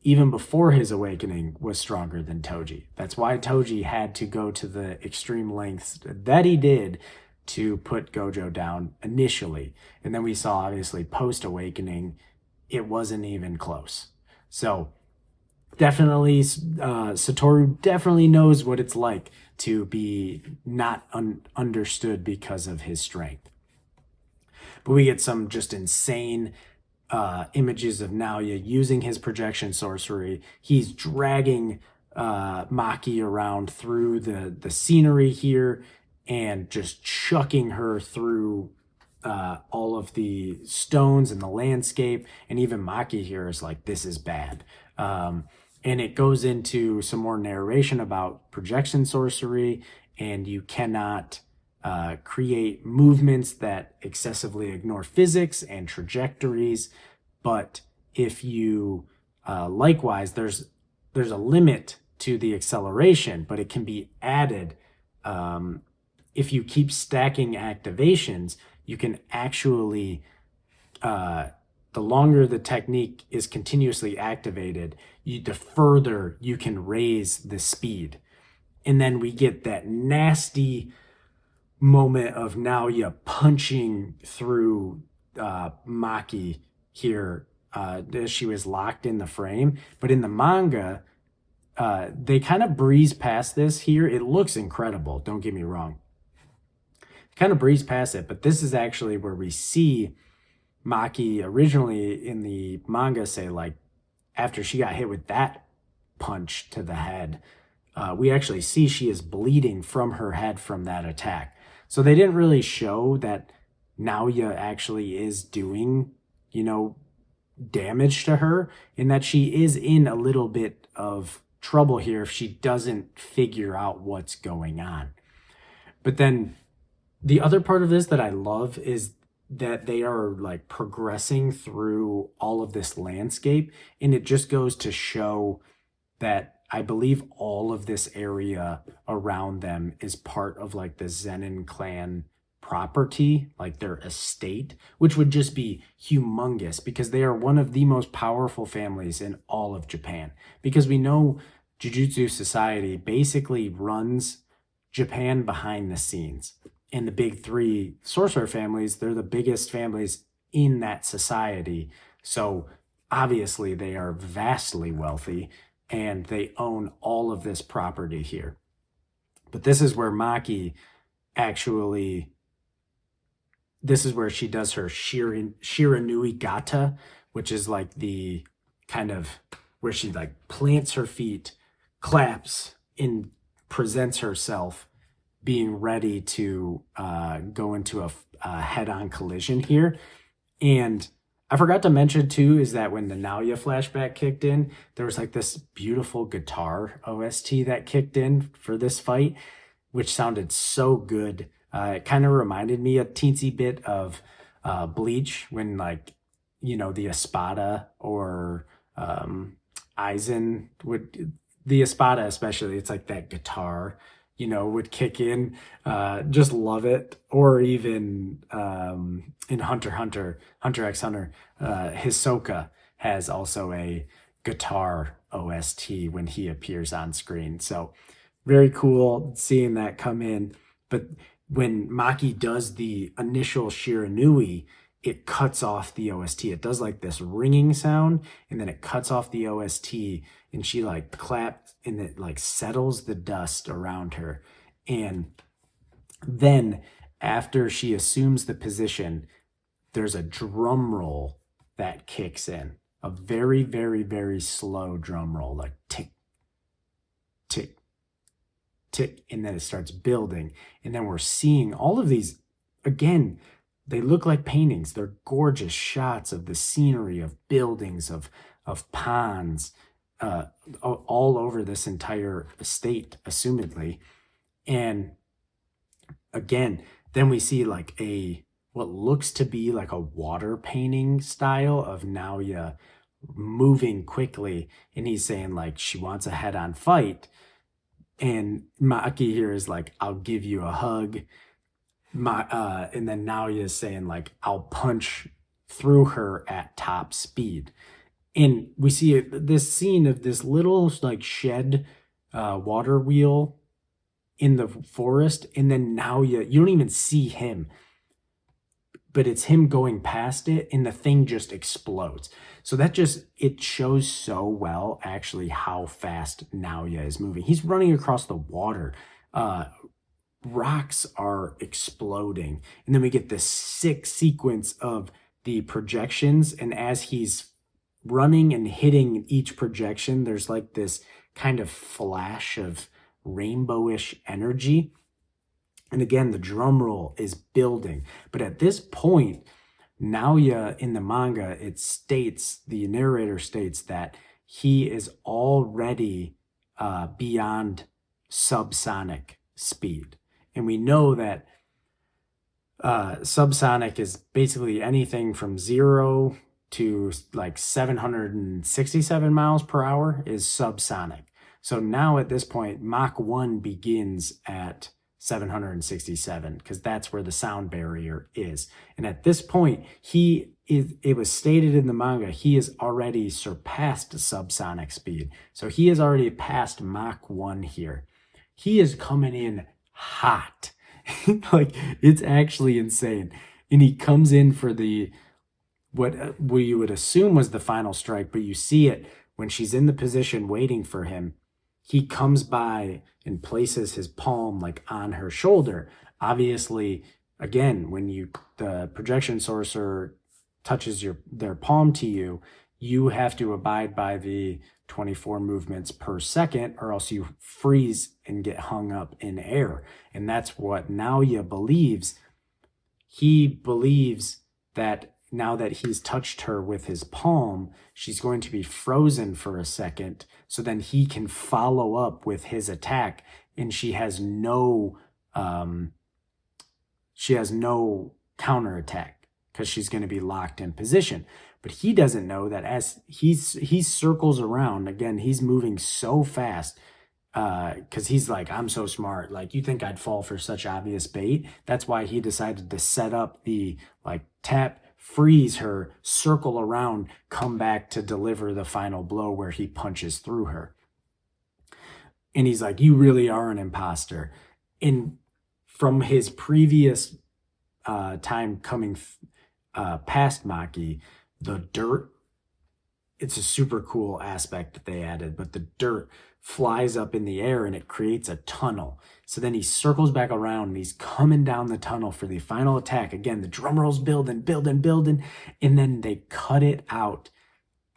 even before his awakening, was stronger than Toji. That's why Toji had to go to the extreme lengths that he did to put Gojo down initially. And then we saw, obviously, post awakening, it wasn't even close. So definitely, Satoru definitely knows what it's like to be not understood because of his strength. But we get some just insane images of Naoya using his projection sorcery. He's dragging Maki around through the scenery here and just chucking her through all of the stones and the landscape. And even Maki here is like, this is bad. And it goes into some more narration about projection sorcery, and you cannot create movements that excessively ignore physics and trajectories. But if you likewise, there's a limit to the acceleration, but it can be added. If you keep stacking activations, you can actually, the longer the technique is continuously activated, the further you can raise the speed. And then we get that nasty moment of Naoya punching through Maki here as she was locked in the frame. But in the manga, they kind of breeze past this here. It looks incredible, don't get me wrong. Kind of breeze past it, but this is actually where we see Maki originally in the manga say, like, after she got hit with that punch to the head, we actually see she is bleeding from her head from that attack. So they didn't really show that Naoya actually is doing, damage to her, and that she is in a little bit of trouble here if she doesn't figure out what's going on. But then the other part of this that I love is that they are like progressing through all of this landscape, and it just goes to show that I believe all of this area around them is part of like the Zenin clan property, like their estate, which would just be humongous because they are one of the most powerful families in all of Japan. Because we know Jujutsu Society basically runs Japan behind the scenes. And the big three sorcerer families, they're the biggest families in that society. So obviously they are vastly wealthy and they own all of this property here. But this is where Maki actually, this is where she does her Shiranui Gata, which is like the kind of where she like plants her feet, claps, and presents herself being ready to go into a head-on collision here. And I forgot to mention too is that when the Naoya flashback kicked in, there was like this beautiful guitar OST that kicked in for this fight, which sounded so good. It kind of reminded me a teensy bit of Bleach when the Espada or Aizen would, the Espada especially, it's like that guitar would kick in. Just love it. Or even in Hunter x Hunter, Hisoka has also a guitar OST when he appears on screen. So very cool seeing that come in. But when Maki does the initial Shiranui, it cuts off the OST. It does like this ringing sound, and then it cuts off the OST, and she like claps, and it like settles the dust around her. And then after she assumes the position, there's a drum roll that kicks in. A very, very, very slow drum roll, like tick, tick, tick, and then it starts building. And then we're seeing all of these, again, they look like paintings. They're gorgeous shots of the scenery, of buildings, of ponds, all over this entire estate, assumedly. And again, then we see like what looks to be like a water painting style of Naoya moving quickly. And he's saying like she wants a head-on fight. And Maki here is like, I'll give you a hug. And then Naoya is saying like, I'll punch through her at top speed. And we see this scene of this little like shed water wheel in the forest, and then Naoya, you don't even see him, but it's him going past it, and the thing just explodes. So that just, it shows so well actually how fast Naoya is moving. He's running across the water. Rocks are exploding, and then we get this sick sequence of the projections, and as he's running and hitting each projection, there's like this kind of flash of rainbowish energy. And again, the drum roll is building. But at this point, Naoya in the manga, it states, the narrator states that he is already beyond subsonic speed. And we know that subsonic is basically anything from 0 to like 767 miles per hour is subsonic. So now at this point, Mach 1 begins at 767 because that's where the sound barrier is. And at this point, it was stated in the manga, he has already surpassed subsonic speed. So he has already passed Mach 1 here. He is coming in hot. Like, it's actually insane. And he comes in for what we would assume was the final strike, but you see it when she's in the position waiting for him. He comes by and places his palm like on her shoulder. Obviously, again, when the projection sorcerer touches their palm to you, you have to abide by the 24 movements per second, or else you freeze and get hung up in air. And that's what Naoya believes. He believes that now that he's touched her with his palm, she's going to be frozen for a second, so then he can follow up with his attack, and she has no counterattack because she's going to be locked in position. But he doesn't know that as he circles around, again, he's moving so fast because he's like, I'm so smart. Like, you think I'd fall for such obvious bait? That's why he decided to set up the like tap, freeze her, circle around, come back to deliver the final blow where he punches through her. And he's like, you really are an imposter. And from his previous time coming past Maki, the dirt, it's a super cool aspect that they added, but the dirt flies up in the air and it creates a tunnel. So then he circles back around and he's coming down the tunnel for the final attack. Again, the drum roll's building, and then they cut it out.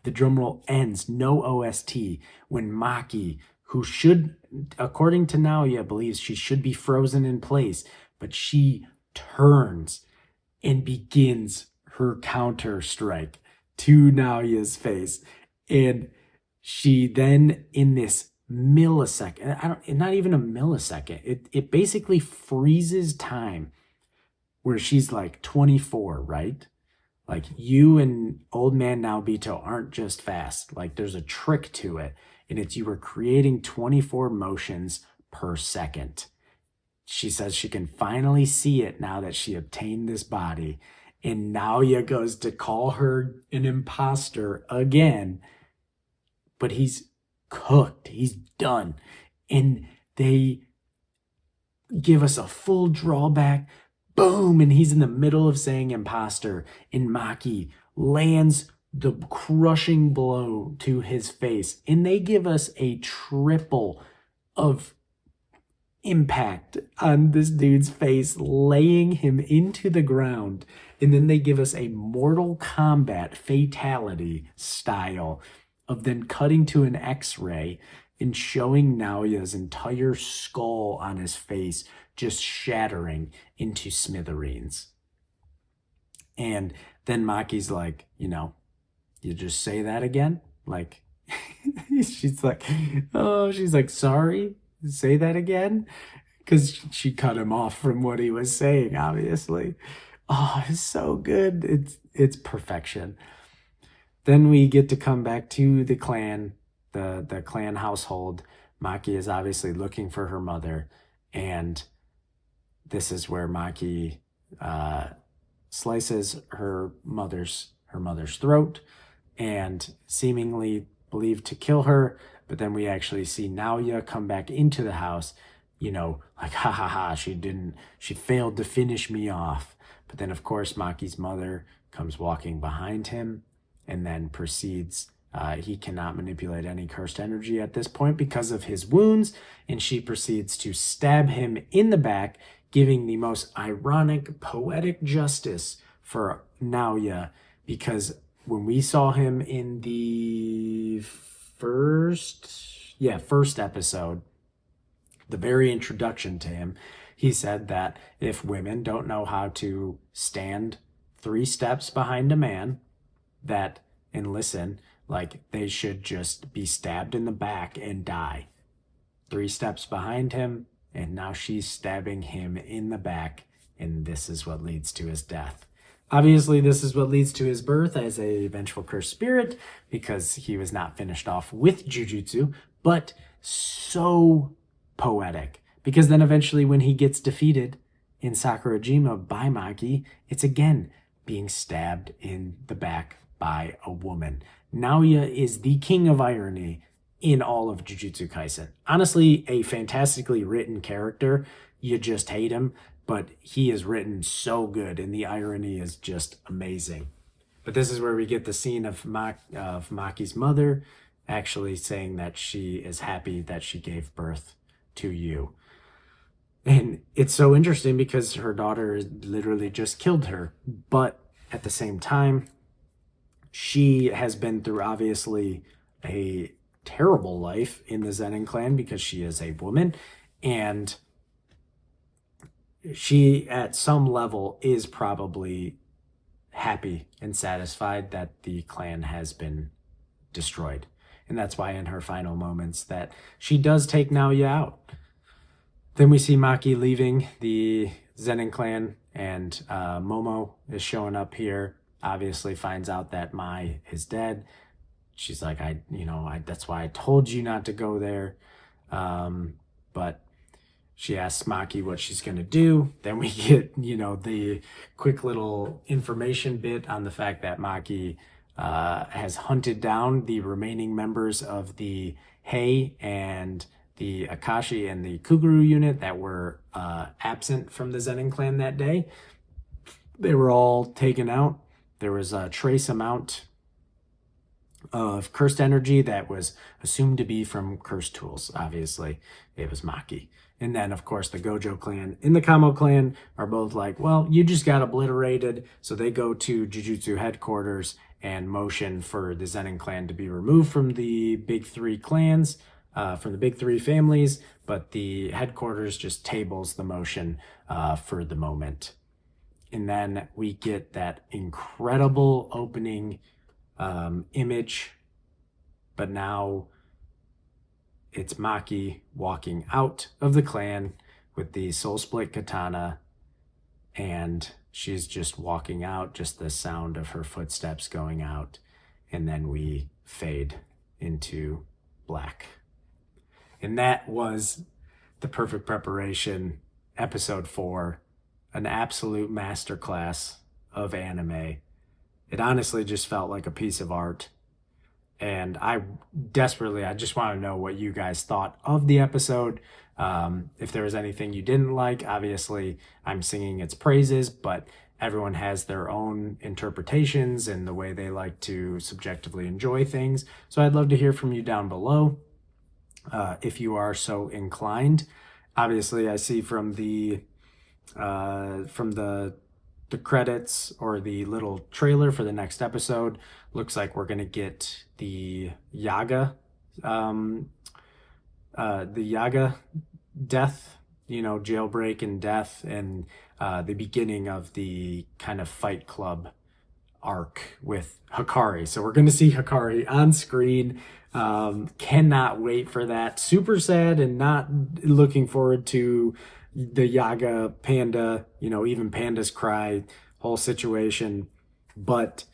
The drum roll ends, no OST, when Maki, who should, according to Naoya, believes she should be frozen in place, but she turns and begins her counter strike to Naoya's face. And she then, in this millisecond, not even a millisecond, it basically freezes time where she's like 24, right? Like, you and Old Man Naobito aren't just fast. Like, there's a trick to it, and it's you were creating 24 motions per second. She says she can finally see it now that she obtained this body. And Naoya goes to call her an imposter again, but he's cooked. He's done. And they give us a full drawback. Boom! And he's in the middle of saying imposter. And Maki lands the crushing blow to his face. And they give us a triple of impact on this dude's face, laying him into the ground. And then they give us a Mortal Kombat fatality style of then cutting to an X-ray and showing Naoya's entire skull on his face just shattering into smithereens. And then Maki's like, you just say that again? Like, she's like, sorry, say that again? Because she cut him off from what he was saying, obviously. Oh, it's so good. It's perfection. Then we get to come back to the clan, the clan household. Maki is obviously looking for her mother, and this is where Maki slices her mother's throat and seemingly believed to kill her. But then we actually see Naoya come back into the house, like, ha ha ha, she failed to finish me off. But then, of course, Maki's mother comes walking behind him and then proceeds. He cannot manipulate any cursed energy at this point because of his wounds, and she proceeds to stab him in the back, giving the most ironic, poetic justice for Naoya, because when we saw him in the first episode, the very introduction to him, he said that if women don't know how to stand 3 steps behind a man, and listen, like, they should just be stabbed in the back and die. 3 steps behind him, and now she's stabbing him in the back, and this is what leads to his death. Obviously, this is what leads to his birth as a vengeful cursed spirit, because he was not finished off with Jujutsu, but so poetic. Because then eventually when he gets defeated in Sakurajima by Maki, it's again being stabbed in the back by a woman. Naoya is the king of irony in all of Jujutsu Kaisen. Honestly, a fantastically written character. You just hate him, but he is written so good, and the irony is just amazing. But this is where we get the scene of Maki's mother actually saying that she is happy that she gave birth to you. And it's so interesting because her daughter literally just killed her. But at the same time, she has been through obviously a terrible life in the Zenin clan because she is a woman, and she at some level is probably happy and satisfied that the clan has been destroyed. And that's why in her final moments that she does take Naoya out. Then we see Maki leaving the Zenin clan, and Momo is showing up here, obviously finds out that Mai is dead. She's like, that's why I told you not to go there. But she asks Maki what she's going to do. Then we get, the quick little information bit on the fact that Maki has hunted down the remaining members of the Hei and the Akashi and the Kuguru unit that were absent from the Zenin clan that day. They were all taken out. There was a trace amount of cursed energy that was assumed to be from cursed tools. Obviously, it was Maki. And then, of course, the Gojo clan and the Kamo clan are both like, well, you just got obliterated. So they go to Jujutsu headquarters and motion for the Zenin clan to be removed from the big 3 clans, from the big 3 families. But the headquarters just tables the motion for the moment. And then we get that incredible opening image, but now it's Maki walking out of the clan with the soul split katana, and she's just walking out, just the sound of her footsteps going out, and then we fade into black. And that was the perfect preparation, episode 4, an absolute masterclass of anime. It honestly just felt like a piece of art. And I just want to know what you guys thought of the episode. If there was anything you didn't like, obviously I'm singing its praises, but everyone has their own interpretations and the way they like to subjectively enjoy things. So I'd love to hear from you down below, if you are so inclined. Obviously, I see from the credits or the little trailer for the next episode, looks like we're going to get the Yaga death, jailbreak and death, and the beginning of the kind of Fight Club arc with Hikari. So we're going to see Hikari on screen. Cannot wait for that. Super sad and not looking forward to the Yaga Panda, even Panda's Cry whole situation, but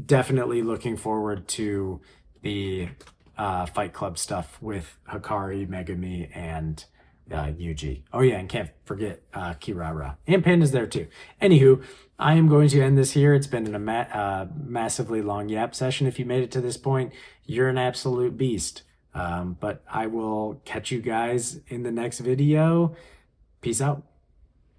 definitely looking forward to the Fight Club stuff with Hikari, Megami, and Yuji. Oh yeah, and can't forget Kirara. And Panda's there too. Anywho, I am going to end this here. It's been a massively long yap session. If you made it to this point, you're an absolute beast. But I will catch you guys in the next video. Peace out.